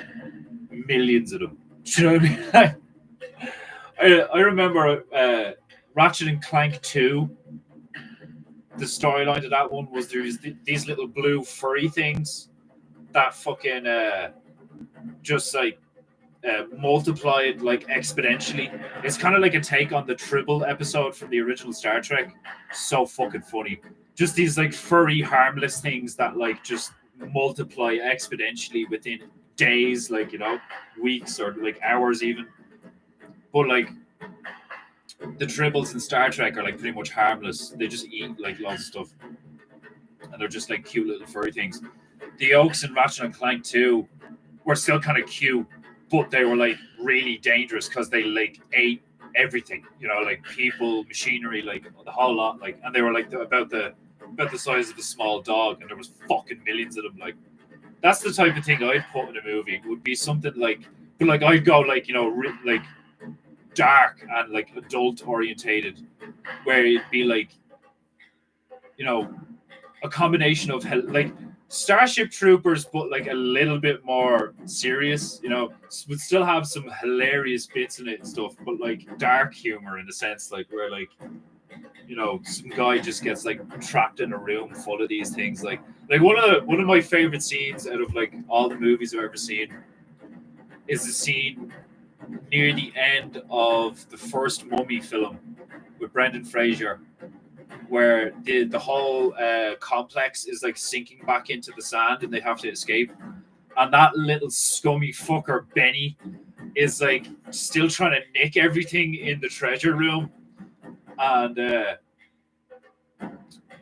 millions of them. Do you know what I mean? I remember Ratchet and Clank 2. The storyline to that one was there's these little blue furry things that fucking just like multiplied like exponentially. It's kind of like a take on the Tribble episode from the original Star Trek. So fucking funny. Just these like furry, harmless things that like just multiply exponentially within days, like weeks or like hours even. But like the Tribbles in Star Trek are like pretty much harmless. They just eat like lots of stuff, and they're just like cute little furry things. The Oaks in Ratchet and Clank 2 were still kind of cute, but they were like really dangerous because they like ate everything, like people, machinery, like the whole lot, like, and they were like about the size of a small dog, and there was fucking millions of them. Like, that's the type of thing I'd put in a movie. It would be something like, but like I'd go like like dark and like adult orientated, where it'd be like a combination of like Starship Troopers, but like a little bit more serious. Would still have some hilarious bits in it and stuff, but like dark humor in a sense, like where like some guy just gets like trapped in a room full of these things. Like one of my favorite scenes out of like all the movies I've ever seen is the scene near the end of the first Mummy film with Brendan Fraser, where the whole complex is like sinking back into the sand and they have to escape, and that little scummy fucker Benny is like still trying to nick everything in the treasure room, and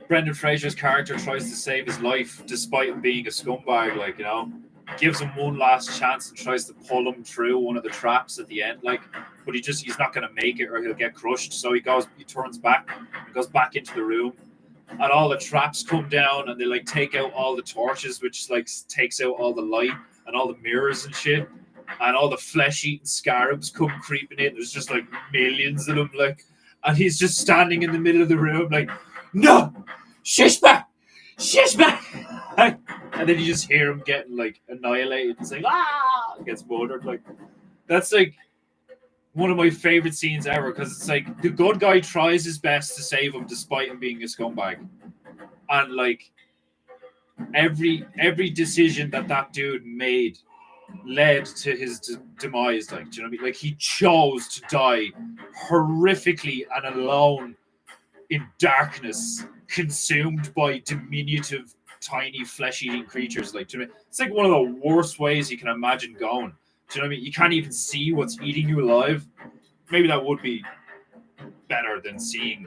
Brendan Fraser's character tries to save his life despite him being a scumbag, like, you know, gives him one last chance and tries to pull him through one of the traps at the end, like, but he's not going to make it or he'll get crushed. So he turns back and goes back into the room, and all the traps come down and they like take out all the torches, which like takes out all the light and all the mirrors and shit, and all the flesh-eating scarabs come creeping in. There's just like millions of them, like, and he's just standing in the middle of the room, like, no, Shishba, Shishba, and then you just hear him getting like annihilated and saying gets murdered. Like, that's like one of my favorite scenes ever, because it's like the good guy tries his best to save him despite him being a scumbag, and like every decision that dude made led to his demise. Like, do you know what I mean? Like, he chose to die horrifically and alone in darkness, consumed by diminutive, tiny, flesh-eating creatures. Like, do you know what I mean? It's like one of the worst ways you can imagine going. Do you know what I mean? You can't even see what's eating you alive. Maybe that would be better than seeing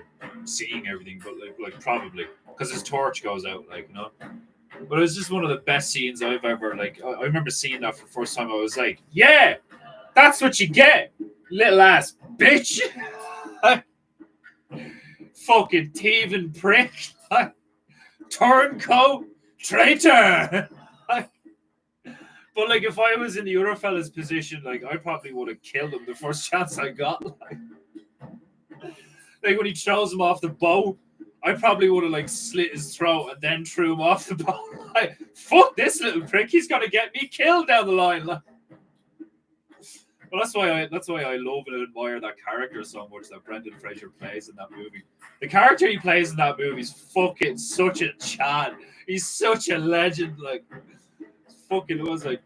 everything, but like probably because his torch goes out, like, you know. But it was just one of the best scenes I've ever, like, I remember seeing that for the first time. I was like, yeah, that's what you get, little ass bitch. Fucking thieving prick. Turncoat traitor. But like, if I was in the other fella's position, like, I probably would have killed him the first chance I got. Like when he throws him off the boat, I probably would have like slit his throat and then threw him off the boat. Like, fuck this little prick, he's gonna get me killed down the line. Like, well, that's why I love and admire that character so much that Brendan Fraser plays in that movie. The character he plays in that movie is fucking such a Chad. He's such a legend. Like, fucking was like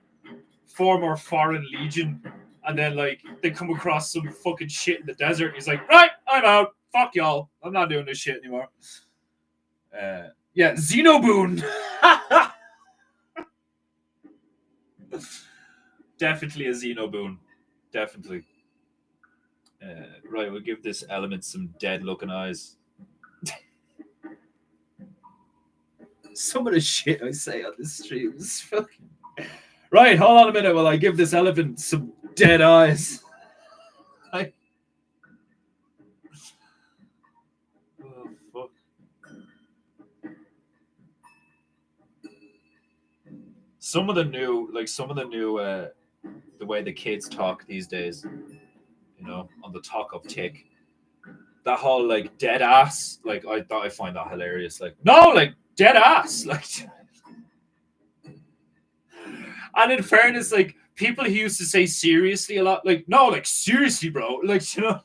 former Foreign Legion, and then like they come across some fucking shit in the desert. And he's like, right, I'm out. Fuck y'all. I'm not doing this shit anymore. Yeah, Xenoboon. Definitely a Xenoboon. Definitely. Right, we'll give this element some dead-looking eyes. Some of the shit I say on this stream is fucking... Right, hold on a minute while I give this elephant some dead eyes. Oh, fuck. Some of the new, the way the kids talk these days, you know, on the talk of tick, that whole like dead ass, like I find that hilarious. Like, no, like dead ass, like. And in fairness, like people who used to say seriously a lot, like, no, like seriously, bro, like, you know.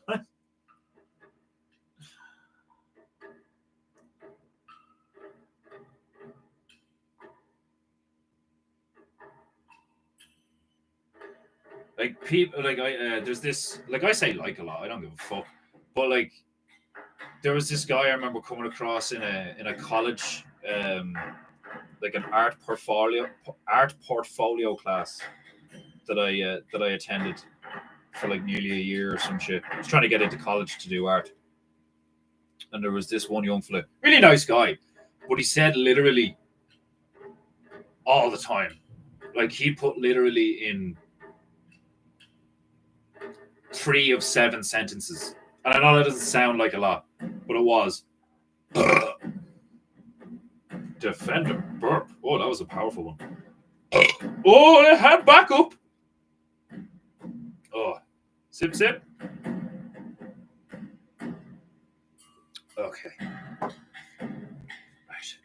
Like people, like there's this, like I say, like a lot. I don't give a fuck, but like there was this guy I remember coming across in a college, like an art portfolio class that I attended for like nearly a year or some shit. I was trying to get into college to do art, and there was this one young fella, really nice guy, but he said literally all the time, like he put literally in 3 of 7 sentences. And I know that doesn't sound like a lot, but it was. Defender burp. Oh, that was a powerful one. Oh, it had backup. Oh, sip, sip. Okay. Right.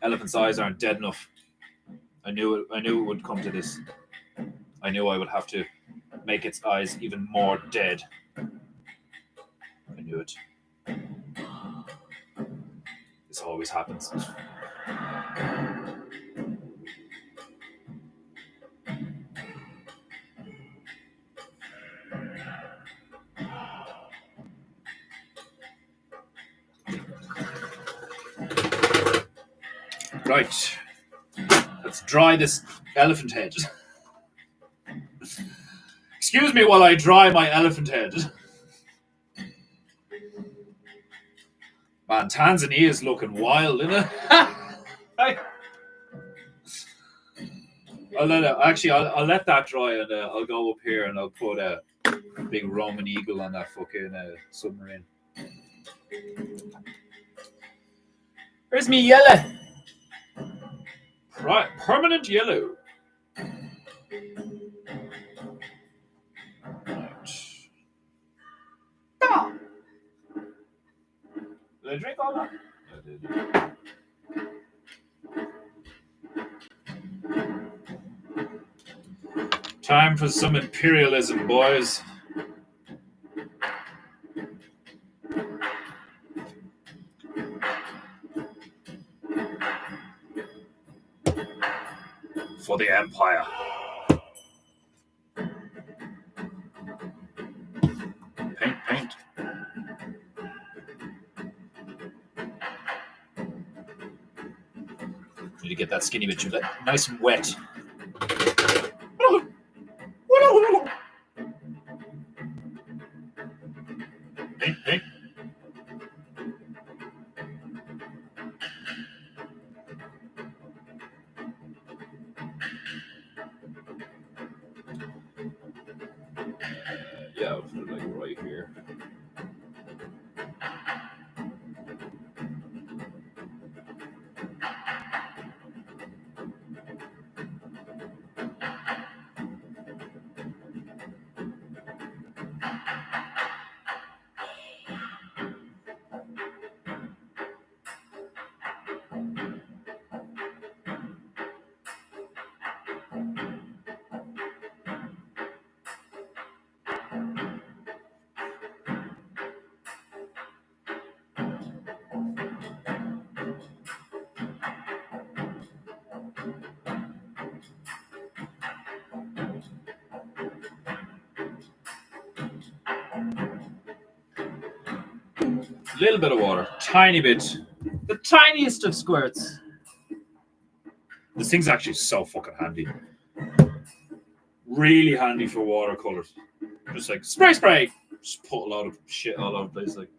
Elephant's eyes aren't dead enough. I knew it would come to this. I knew I would have to make its eyes even more dead. I knew it. This always happens. Right. Let's dry this elephant head. Excuse me while I dry my elephant head. Man, Tanzania is looking wild, isn't it? I'll let that dry, and I'll go up here and I'll put a big Roman eagle on that fucking submarine. Where's me yellow? Permanent yellow. Right. Did I drink all that? I did. Time for some imperialism, boys. For the Empire. Paint. Need to get that skinny bit nice and wet. Paint. Yeah, I'll put it like right here. A little bit of water, tiny bit, the tiniest of squirts. This thing's actually so fucking handy. Really handy for watercolors. Just like spray. Just put a lot of shit all over the place, like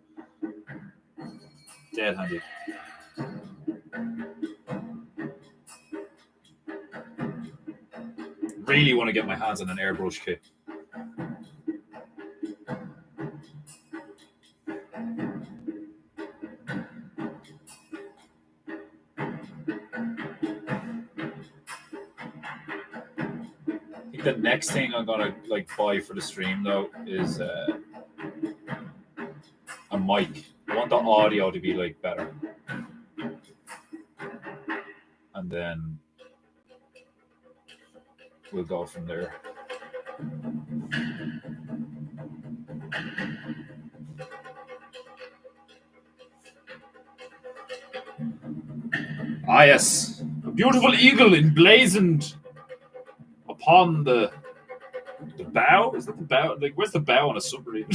dead handy. Really want to get my hands on an airbrush kit. I think the next thing I'm gonna buy for the stream though is a mic. I want the audio to be better, and then we'll go from there. Ah, yes. A beautiful eagle emblazoned upon the bow? Is that the bow? Where's the bow on a submarine?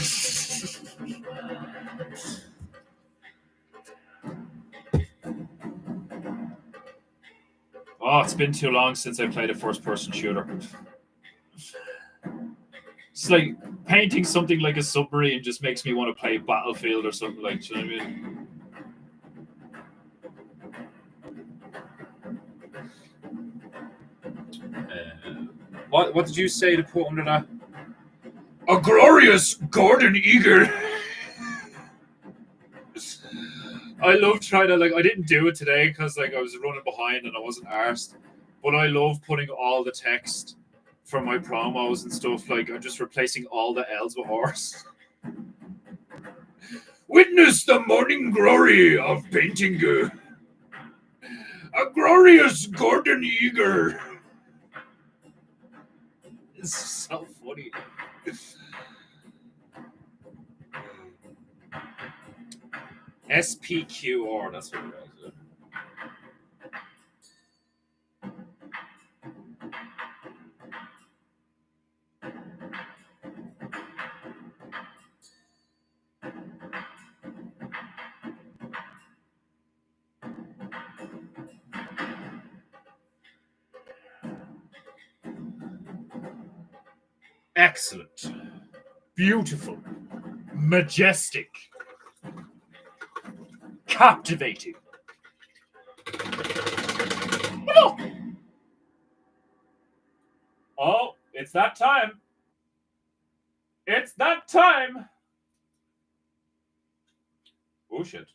Oh, it's been too long since I played a first-person shooter. It's like painting something like a submarine just makes me want to play Battlefield or something like. Do you know what I mean? What did you say to put under that? A glorious Gordon Eager. I love trying to I didn't do it today because I was running behind and I wasn't arsed. But I love putting all the text for my promos and stuff. I'm just replacing all the L's with horse. Witness the morning glory of PEINTEINGU. A glorious Gordon Eager. It's so funny. SPQR, that's what it was. Excellent. Beautiful. Majestic. captivating. Oh, oh, it's that time. It's that time. Oh shit.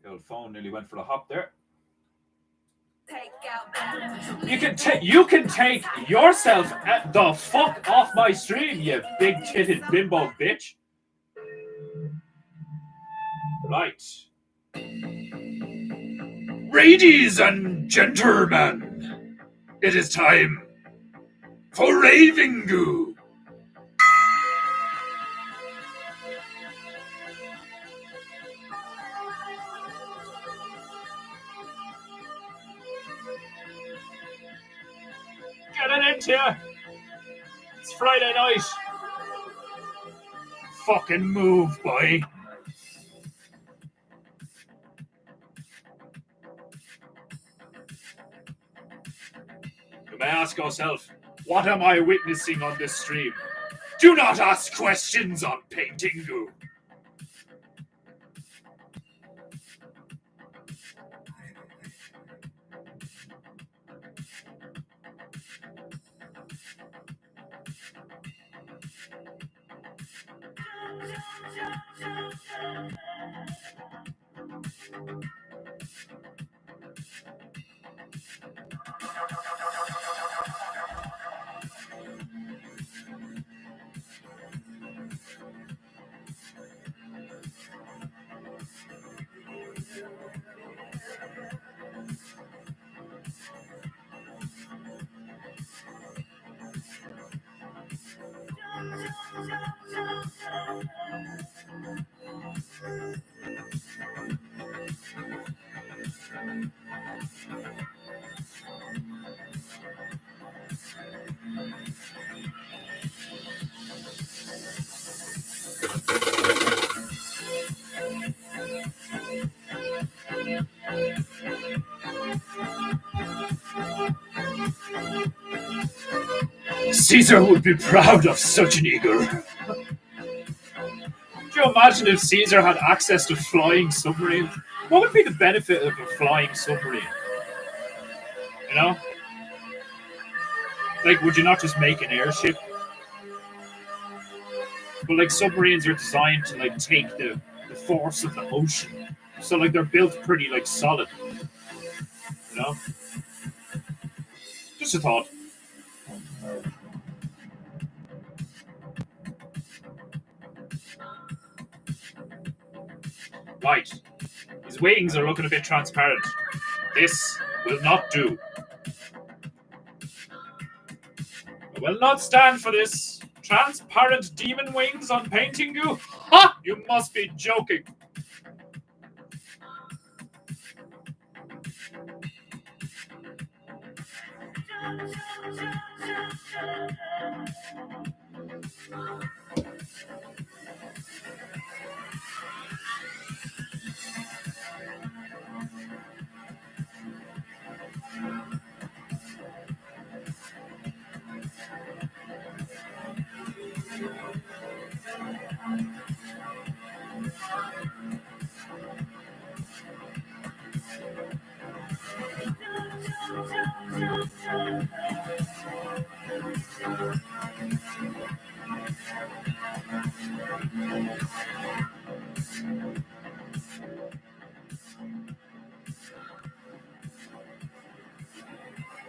The old phone nearly went for the hop there. You can take yourself the fuck off my stream, you big titted bimbo bitch. Right. Ladies and gentlemen, it is time for raving goo. Get it into you. It's Friday night. Fucking move, boy. You may ask yourself, what am I witnessing on this stream? Do not ask questions on PEINTEINGU. Caesar would be proud of such an eagle. Could you imagine if Caesar had access to flying submarines? What would be the benefit of a flying submarine? You know? Like, would you not just make an airship? But like submarines are designed to like take the force of the ocean. So like they're built pretty like solid. You know? Just a thought. Right. His wings are looking a bit transparent. This will not do. I will not stand for this. Transparent demon wings on PEINTEINGU? Ha! You must be joking.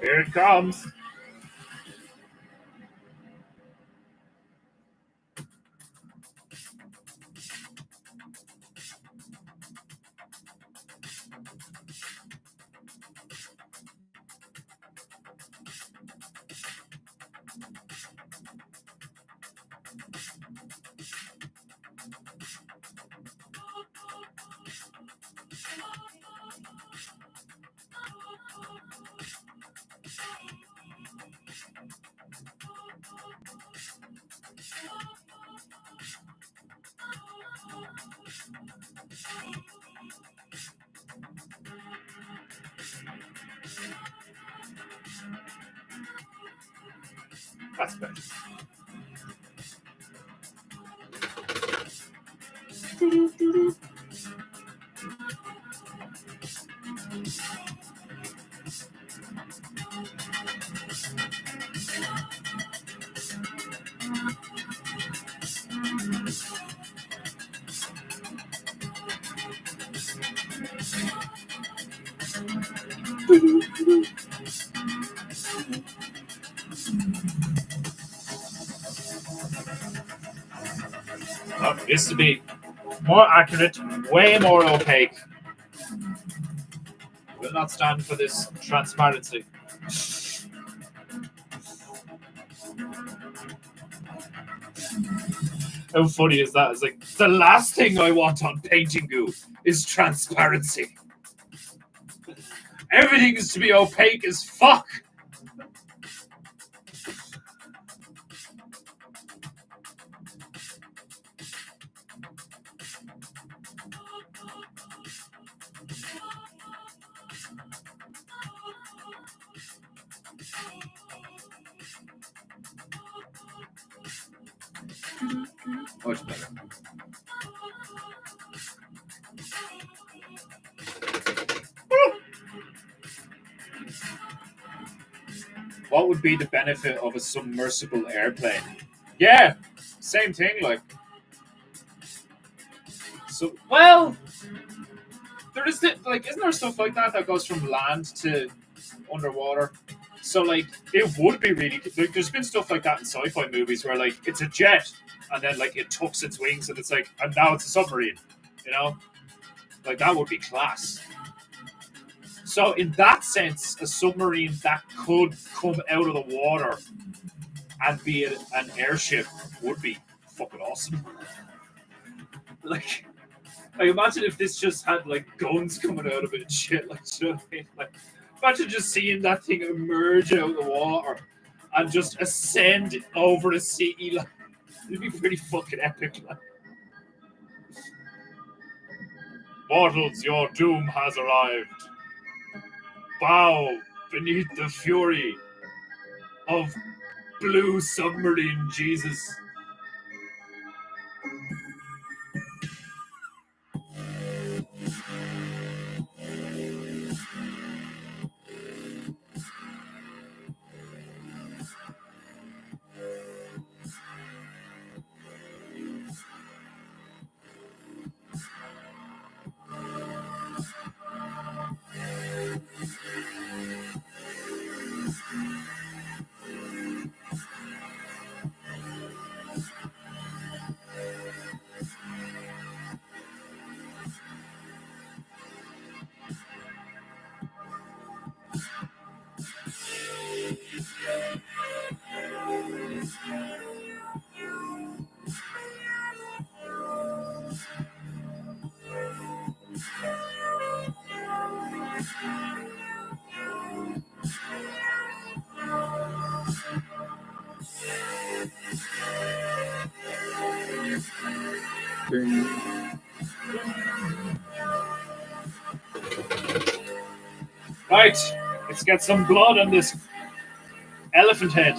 Here it comes. That's better. This to be more accurate, way more opaque. Will not stand for this transparency. How funny is that? It's like the last thing I want on PEINTEINGU is transparency. Everything is to be opaque as fuck. Much better. What would be the benefit of a submersible airplane? Yeah, same thing. Like, so well, there is like, isn't there stuff like that that goes from land to underwater? So like, it would be really like, there's been stuff like that in sci-fi movies where like it's a jet and then like it tucks its wings and it's like, and now it's a submarine. You know, like that would be class. So in that sense, a submarine that could come out of the water and be an airship would be fucking awesome. Like, imagine if this just had like guns coming out of it and shit. Like, you know what I mean? Like, imagine just seeing that thing emerge out of the water and just ascend over the sea. Like, it'd be pretty fucking epic. Like. Mortals, your doom has arrived. Bow beneath the fury of blue submarine Jesus. Right, let's get some blood on this elephant head.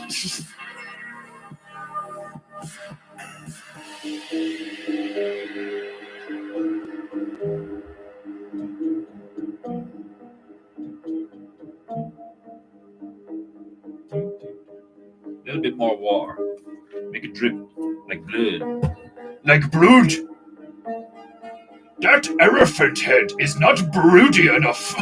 A little bit more water. Make it drip like blood. Like brood. That elephant head is not broody enough.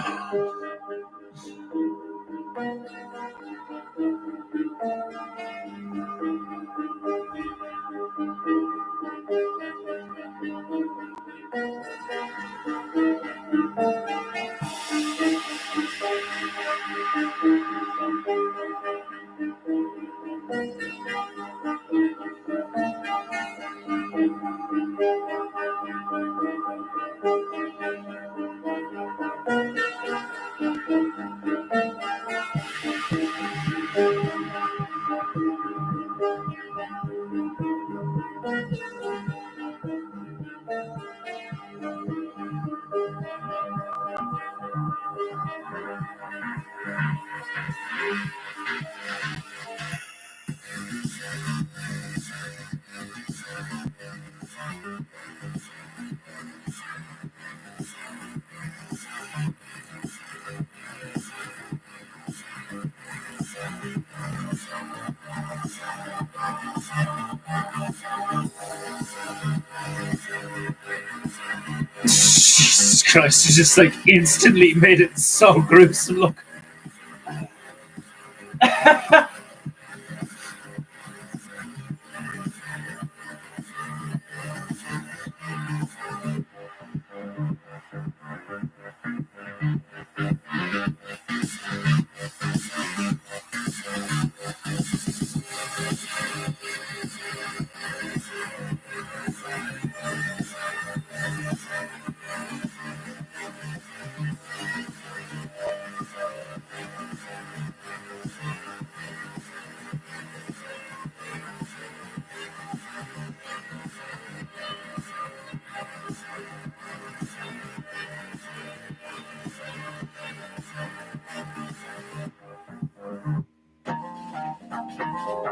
Jesus Christ, he just like instantly made it so gruesome look.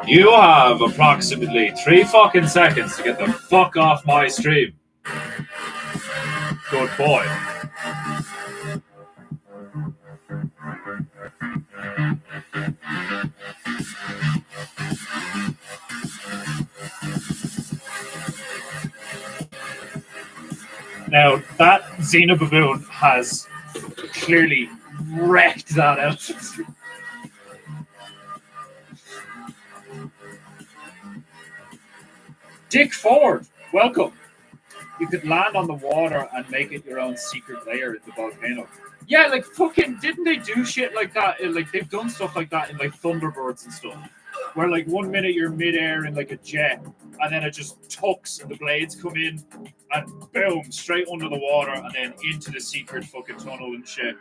You have approximately 3 fucking seconds to get the fuck off my stream. Good boy. Now, that Xena baboon has clearly wrecked that outfit. Dick Ford, welcome. You could land on the water and make it your own secret lair in the volcano. Yeah, like fucking, didn't they do shit like that? Like they've done stuff like that in like Thunderbirds and stuff, where like 1 minute you're midair in like a jet, and then it just tucks and the blades come in, and boom, straight under the water, and then into the secret fucking tunnel and shit.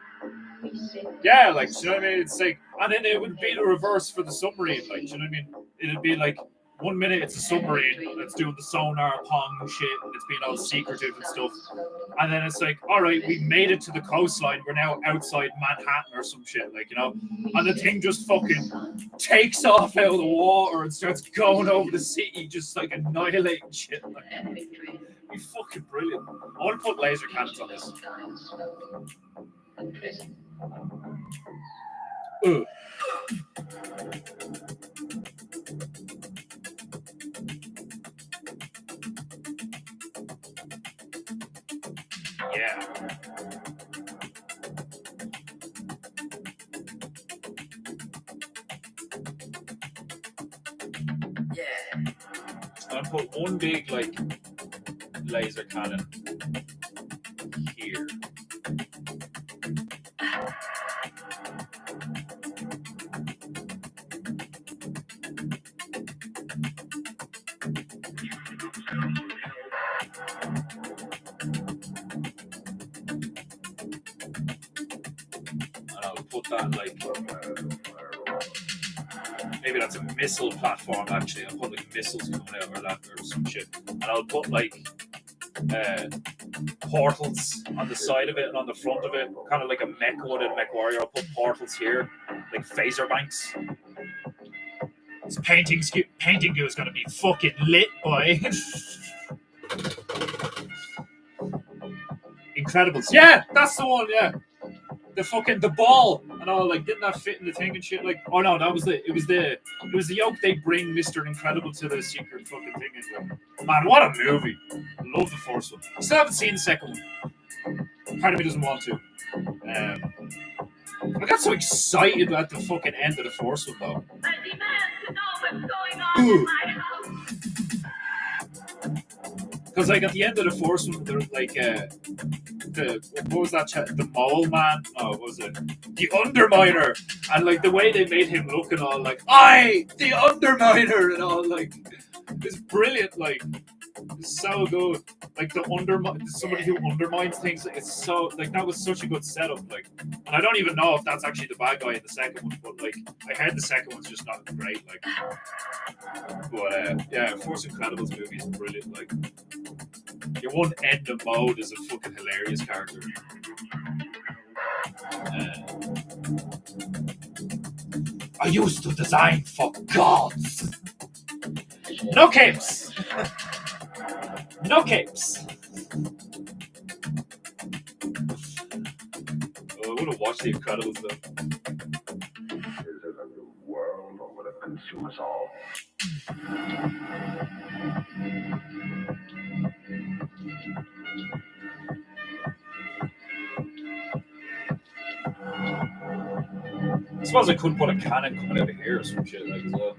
Yeah, like, do you know what I mean? It's like, and then it would be the reverse for the submarine, like, do you know what I mean? It'd be like 1 minute it's a submarine that's doing the sonar pong shit, and it's being all secretive and stuff. And then it's like, all right, we made it to the coastline. We're now outside Manhattan or some shit, like, you know? And the thing just fucking takes off out of the water and starts going over the city, just like annihilating shit. Like, be fucking brilliant. I want to put laser cannons on this. Yeah. I'm gonna put one big like laser cannon here. And I'll put that like, maybe that's a missile platform actually. I'll put like missiles coming out or that or some shit. And I'll put like portals on the side of it and on the front of it, kind of like a mech would in MechWarrior. I'll put portals here, like phaser banks. This painting goo is gonna be fucking lit, boy. Incredibles. Yeah, that's the one, yeah. The ball and all, like, didn't that fit in the thing and shit? Like, oh no, it was the yoke they bring Mr. Incredible to the secret fucking thing as well. Man, what a movie. Love the first one. Still haven't seen the second one. Part of me doesn't want to. I got so excited at the fucking end of the first one though. I demand to know what's going on in my house. Because like at the end of the first one, there's like what was that? The mole man? Oh, what was it? The Underminer, and like the way they made him look and all, like the Underminer, and all, like it's brilliant. Like it's so good. Like somebody who undermines things. It's so like that was such a good setup. Like, and I don't even know if that's actually the bad guy in the second one, but like I heard the second one's just not great. Like, but yeah, Force Incredibles movie is brilliant. Like, your one end of mode is a fucking hilarious character. I used to design for gods. No capes. No capes. Oh, I want to watch The Incredibles though. Is it a new world or will it consume us all? suppose I could put a cannon coming out of here or some shit like as well.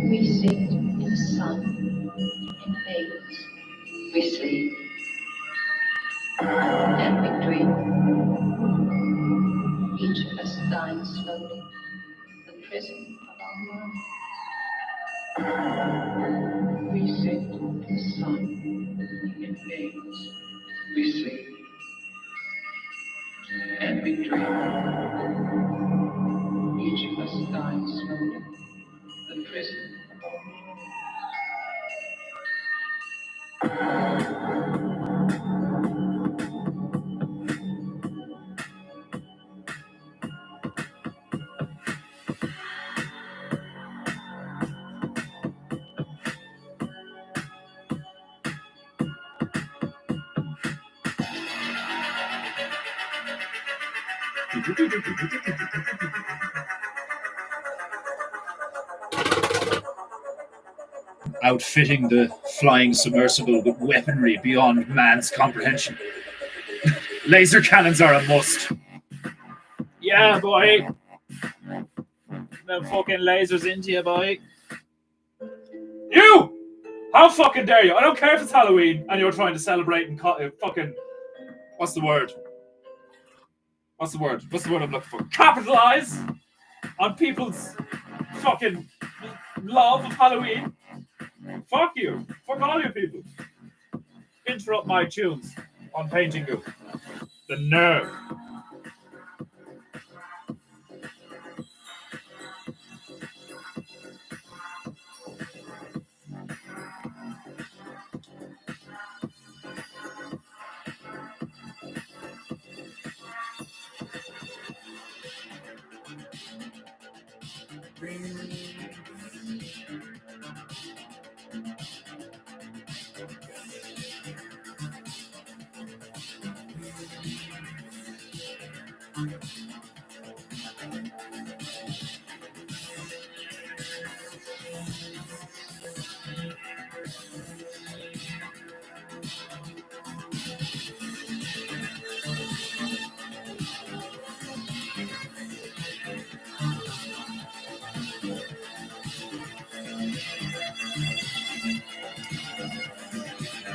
We sit in the sun, in fields. We sleep and we dream. Each of us dying slowly, the prison of our mind. We sit in the sun, in fields. We sleep and we dream. Each of us dying slowly, the prison of our mind. Outfitting the flying submersible with weaponry beyond man's comprehension. Laser cannons are a must. Yeah, boy. The fucking lasers into you, boy. You! How fucking dare you? I don't care if it's Halloween and you're trying to celebrate and fucking... What's the word? What's the word I'm looking for? Capitalize on people's fucking love of Halloween. Fuck you. Fuck all you people. Interrupt my tunes on PEINTEINGU. The nerve.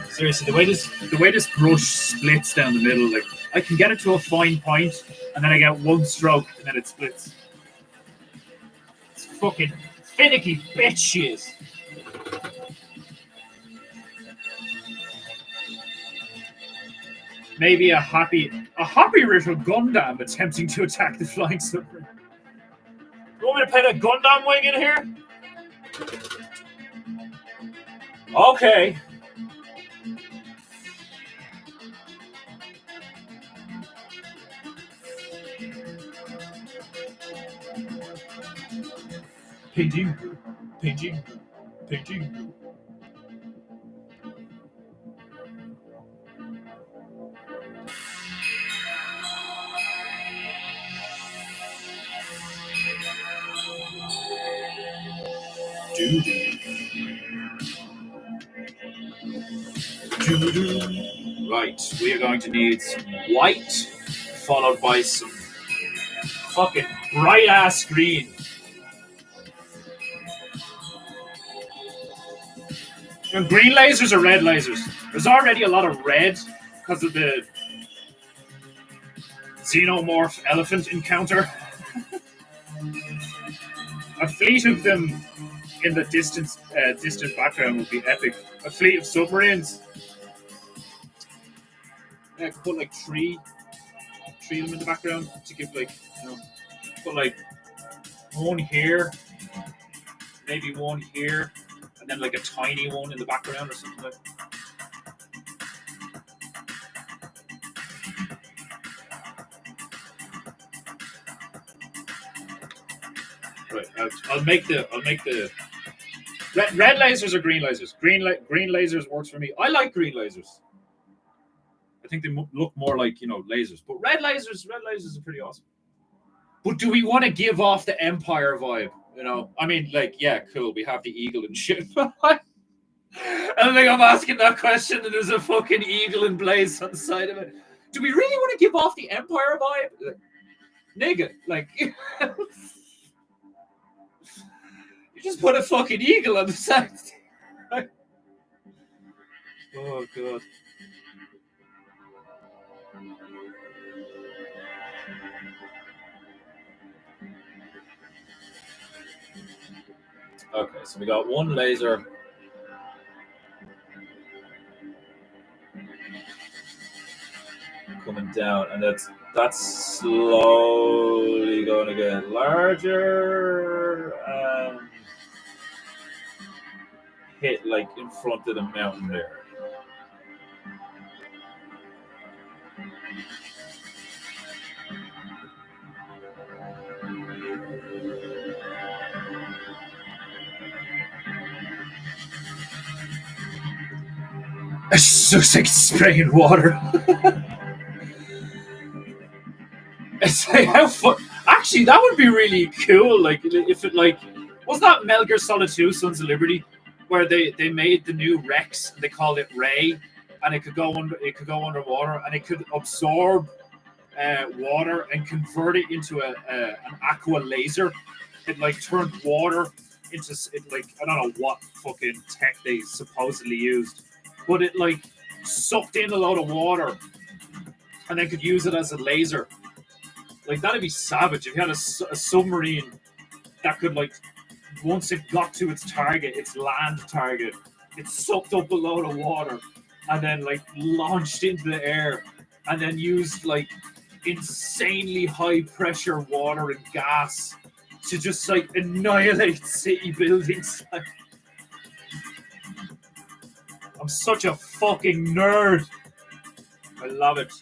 Seriously, the way this brush splits down the middle, like I can get it to a fine point, and then I get one stroke, and then it splits. It's fucking finicky bitch she is. Maybe a happy little Gundam attempting to attack the flying submarine. You want me to paint a Gundam wing in here? Okay. PEINTEINGU. Right, we are going to need some white, followed by some fucking bright ass green. Green lasers or red lasers? There's already a lot of red because of the xenomorph elephant encounter. A fleet of them in the distant background would be epic. A fleet of submarines. Yeah, put like three of them in the background to give like, put like one here, maybe one here, and then like a tiny one in the background or something like that. Right, I'll make the Red lasers or green lasers? Green lasers works for me. I like green lasers. I think they look more like lasers. But red lasers are pretty awesome. But do we want to give off the Empire vibe? I mean, like, yeah, cool. We have the eagle and shit. I think I'm asking that question, and there's a fucking eagle and blaze on the side of it. Do we really want to give off the Empire vibe? Like, nigga, like, you just put a fucking eagle on the side. Oh god. Okay, so we got one laser. Coming down, and that's slowly going to get larger and hit like in front of the mountain there. It just looks like spraying water. It's like how fun. Actually, that would be really cool. Like if it was that Metal Gear Solid 2: Sons of Liberty, where they made the new Rex and they called it Ray, and it could go underwater and it could absorb water and convert it into an aqua laser. It like turned water into I don't know what fucking tech they supposedly used, but it like sucked in a load of water and they could use it as a laser. Like, that'd be savage if you had a submarine that could, like, once it got to its target, its land target, it sucked up a load of water and then, like, launched into the air and then used, like, insanely high pressure water and gas to just, like, annihilate city buildings. I'm such a fucking nerd. I love it.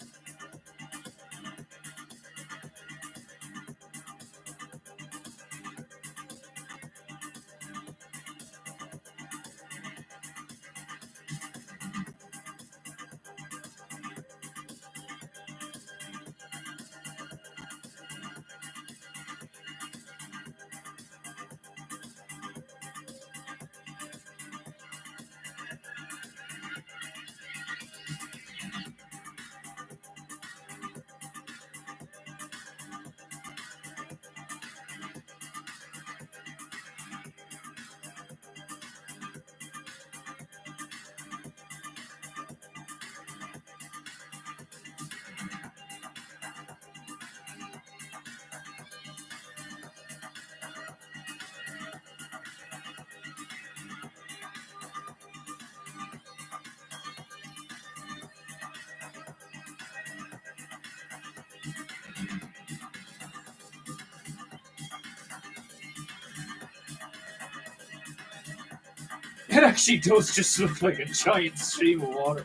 It actually does just look like a giant stream of water.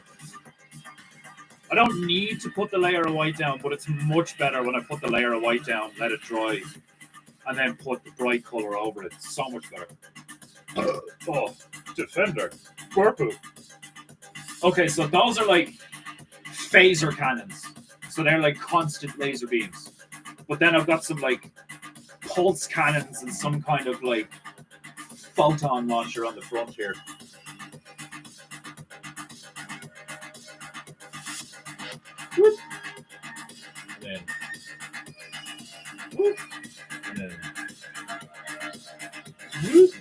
I don't need to put the layer of white down, but it's much better when I put the layer of white down, let it dry, and then put the bright color over it. It's so much better. Oh, Defender. Purple. Okay, so those are like phaser cannons. So they're like constant laser beams. But then I've got some like pulse cannons and some kind of like photon launcher on the front here. Whoop. And then, whoop. And then, whoop.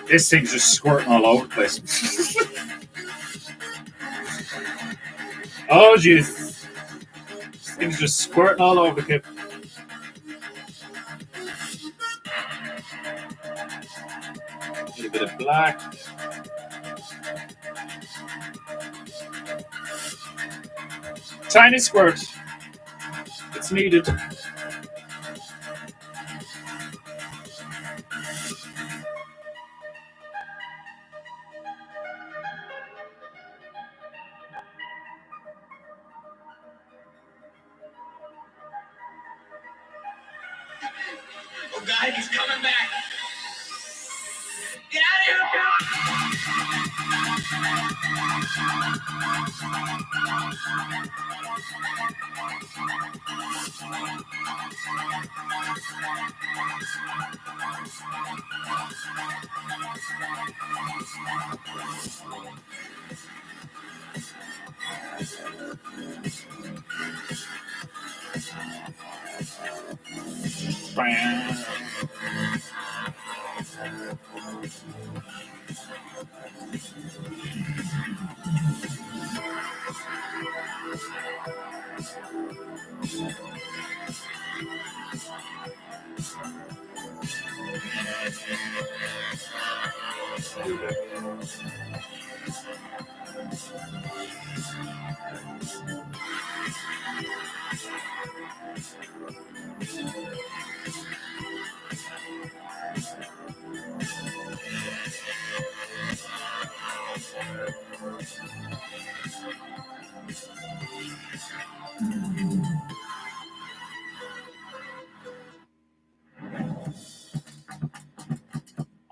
This thing's just squirting all over the place. Oh, jeez. This thing's just squirting all over the kip. A little bit of black. Tiny squirt. It's needed. Oh God, he's coming back. Get out of here!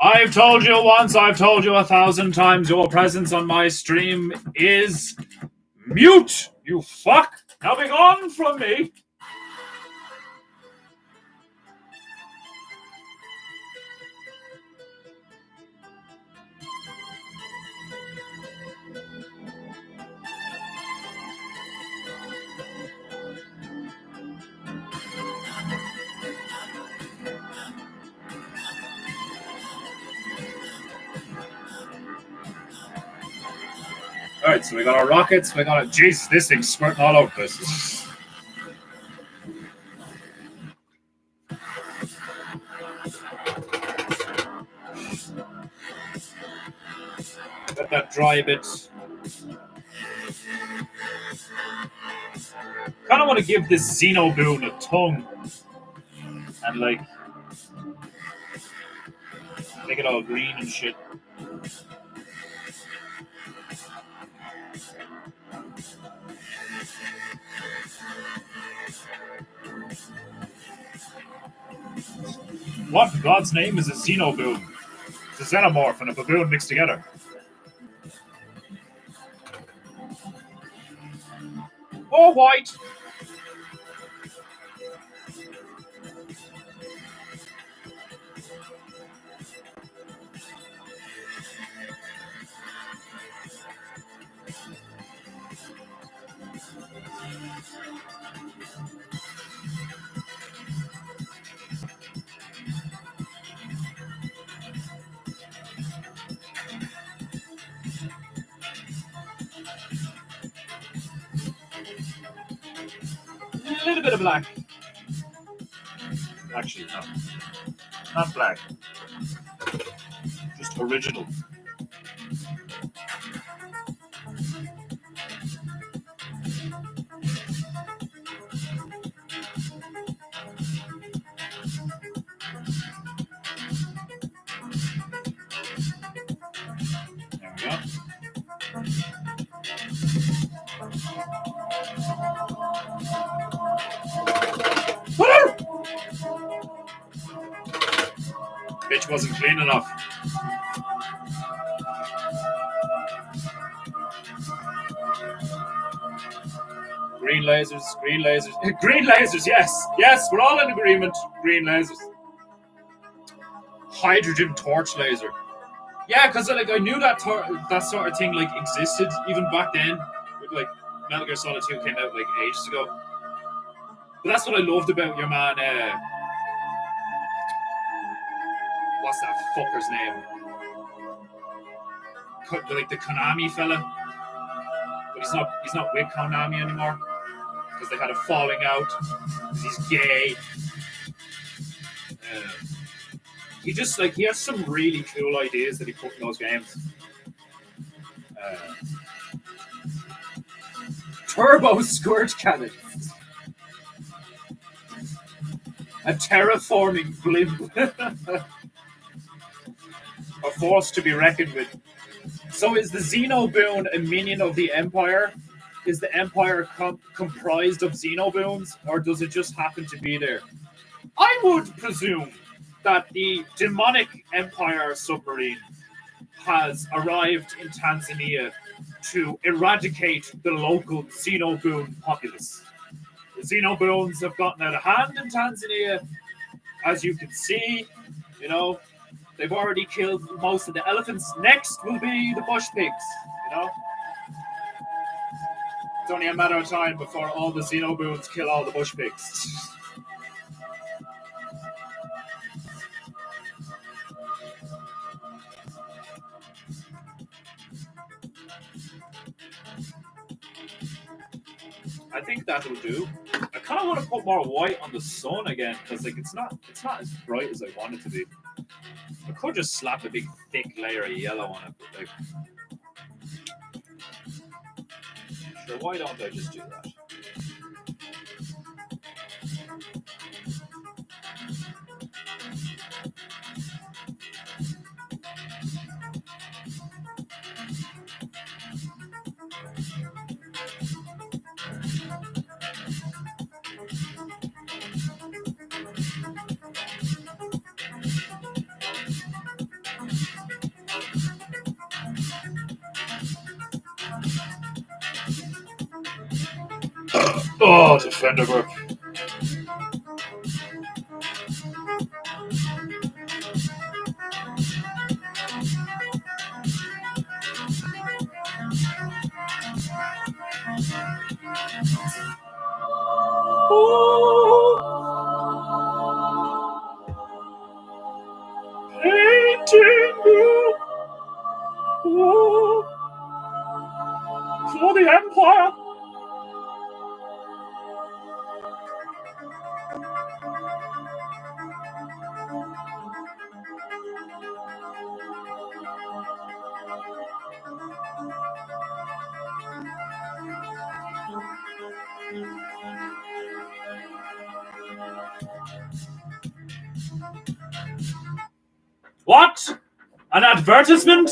I've told you once, I've told you 1,000 times, your presence on my stream is mute, you fuck! Now be gone from me! Alright, so we got our rockets, we got our... Jeez, this thing's squirting all over this. Let that dry a bit. Kind of want to give this Xenoboon a tongue. And, like... make it all green and shit. What in God's name is a Xenoboon? It's a xenomorph and a baboon mixed together. Oh, white! A little bit of black. Actually, no. Not black. Just original. There we go. Bitch wasn't clean enough. Green lasers, green lasers. Green lasers, yes! Yes, we're all in agreement. Green lasers. Hydrogen torch laser. Yeah, because like, I knew that that sort of thing like existed even back then. Like Metal Gear Solid 2 came out like ages ago. But that's what I loved about your man what's that fucker's name? Like the Konami fella, but he's not with Konami anymore because they had a falling out. He's gay. He just he has some really cool ideas that he put in those games. Turbo squirt cannons. A terraforming blimp. A force to be reckoned with. So is the Xenoboon a minion of the Empire? Is the Empire comprised of Xenoboons, or does it just happen to be there? I would presume that the demonic Empire submarine has arrived in Tanzania to eradicate the local Xenoboon populace. The Xenoboons have gotten out of hand in Tanzania, as you can see. You know, they've already killed most of the elephants. Next will be the bush pigs. You know, it's only a matter of time before all the Xenoboons kill all the bush pigs. I think that'll do. I kind of want to put more white on the sun again because it's not as bright as I want it to be. I could just slap a big thick layer of yellow on it, but sure, why don't I just do that? Oh, defender work. Painting for the Empire. What? An advertisement?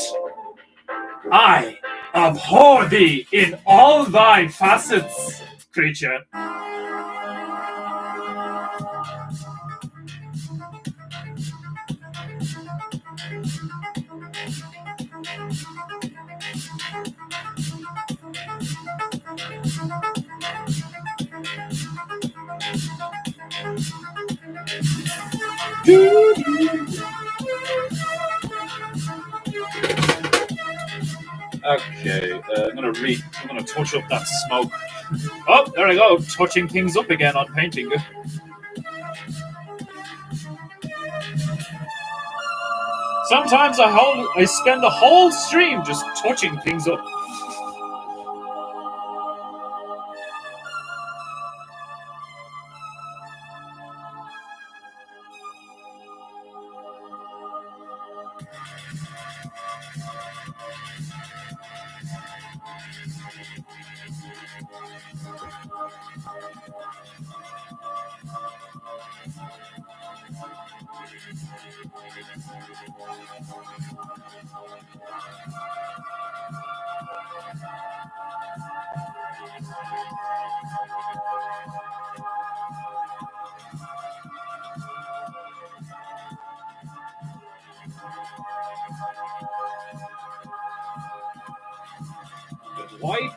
I abhor thee in all thy facets, creature. Okay, I'm gonna touch up that smoke. Oh, there I go, touching things up again on painting. Sometimes I spend the whole stream just touching things up. White.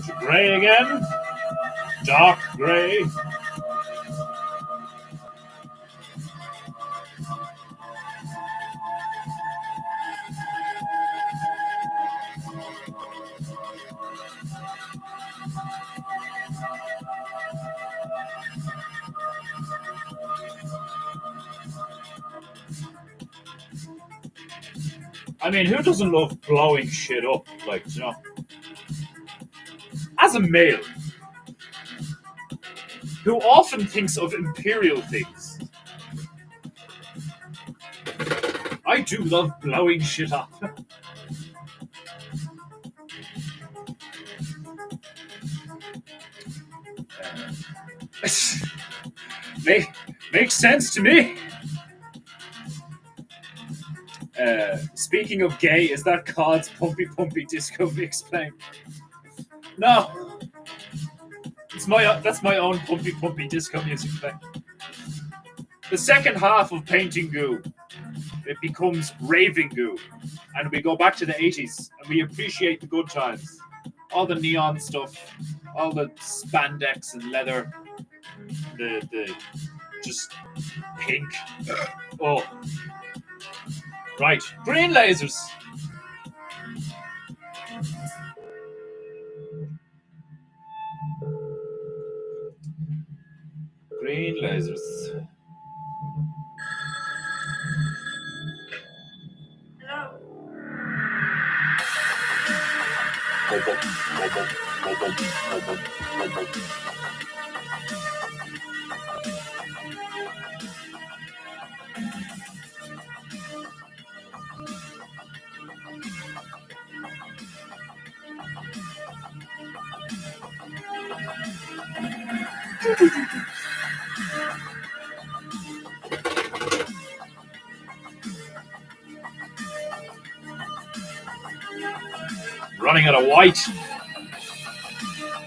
to grey again. Dark grey. I mean, who doesn't love blowing shit up? Like, you know, as a male who often thinks of imperial things, I do love blowing shit up. Makes sense to me. Speaking of gay, is that Cod's Pumpy Pumpy Disco Mix playing? No, that's my own Pumpy Pumpy Disco music playing. The second half of Painting Goo, it becomes Raving Goo, and we go back to the 80s, and we appreciate the good times. All the neon stuff, all the spandex and leather, the just pink. Oh. Right, green lasers. Green lasers. Running out of white.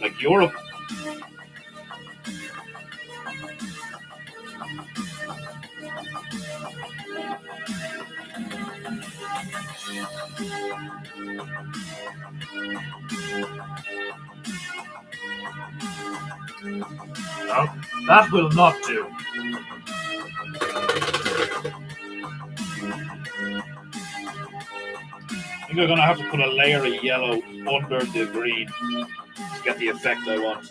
Like Europe. No, that will not do. I think I'm gonna have to put a layer of yellow under the green to get the effect I want.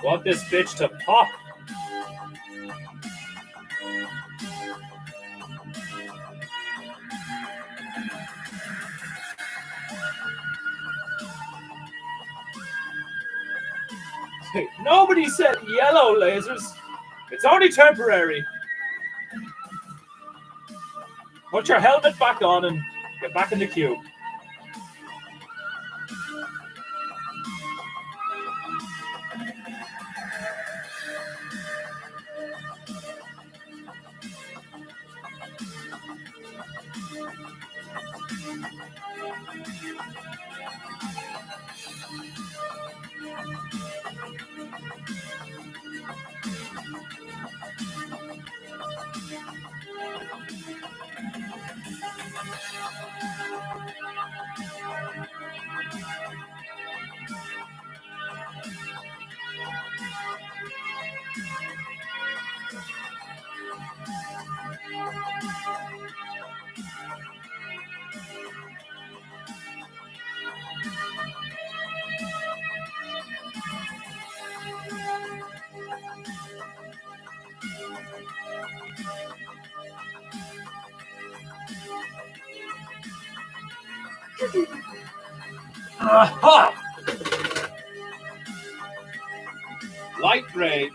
Want this bitch to pop. Nobody said yellow lasers. It's only temporary. Put your helmet back on and get back in the queue. Aha! Light gray.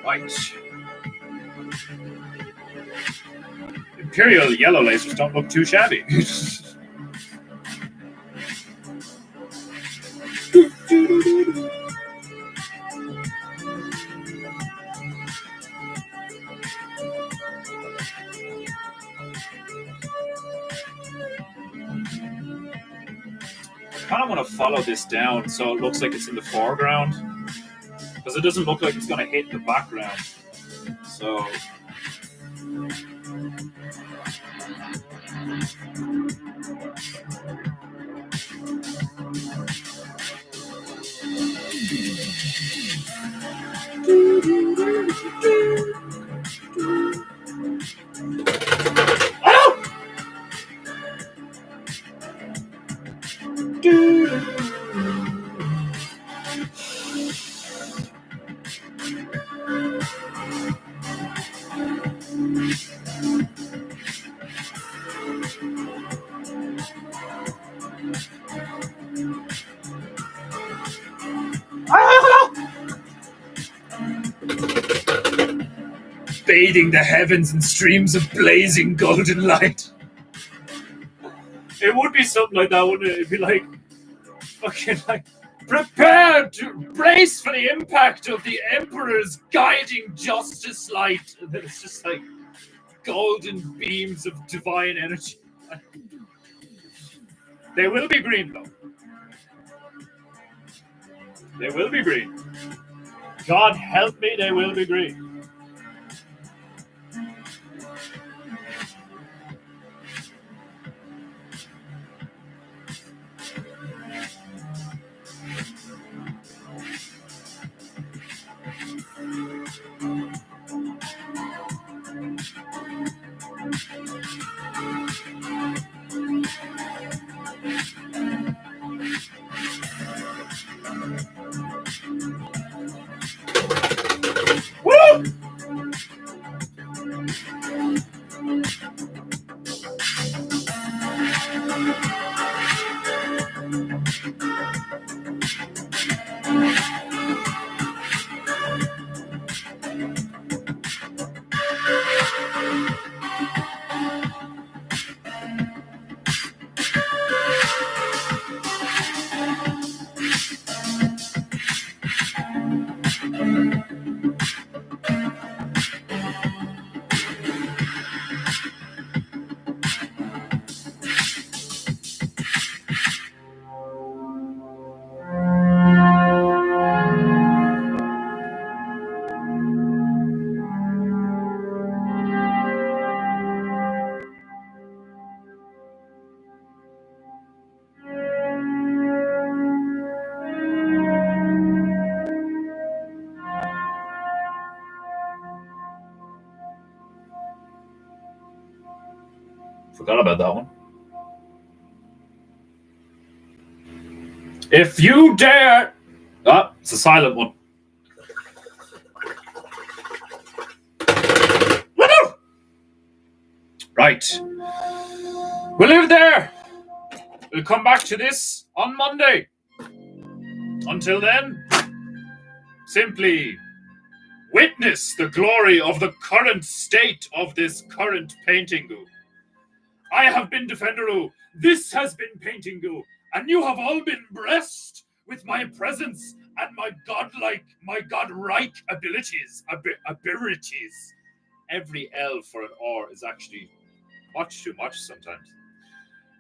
White. Imperial yellow lasers don't look too shabby. I kind of want to follow this down so it looks like it's in the foreground, because it doesn't look like it's going to hit the background. So bathing the heavens in streams of blazing golden light. It would be something like that, wouldn't it? It'd be like, fucking like, prepare to brace for the impact of the Emperor's guiding justice light. And then it's just like golden beams of divine energy. They will be green, though. They will be green. God help me, they will be green. Woo! Forgot about that one. If you dare... Ah, it's a silent one. Woo! Right. We'll leave it there. We'll come back to this on Monday. Until then, simply witness the glory of the current state of this current PEINTEINGU. I have been Defenderu. This has been PEINTEINGU. And you have all been blessed with my presence and my godlike, my godlike abilities. Abilities. Every L for an R is actually much too much sometimes.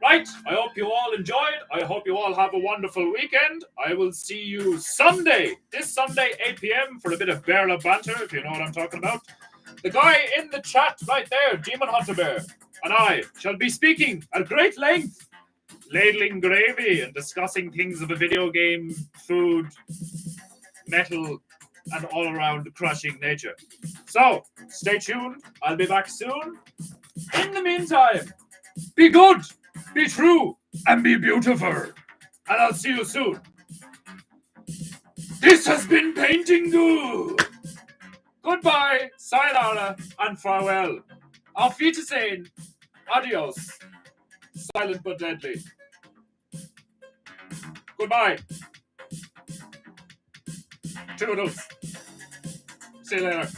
Right, I hope you all enjoyed. I hope you all have a wonderful weekend. I will see you Sunday, this Sunday, 8 p.m. for a bit of Bear Love banter, if you know what I'm talking about. The guy in the chat right there, Demon Hunter Bear, and I shall be speaking at great length, ladling gravy and discussing things of a video game, food, metal, and all-around crushing nature. So, stay tuned. I'll be back soon. In the meantime, be good, be true, and be beautiful. And I'll see you soon. This has been PEINTEINGU. Goodbye, sayonara, and farewell. Auf Wiedersehen. Adios. Silent but deadly. Goodbye. Toodles. See you later.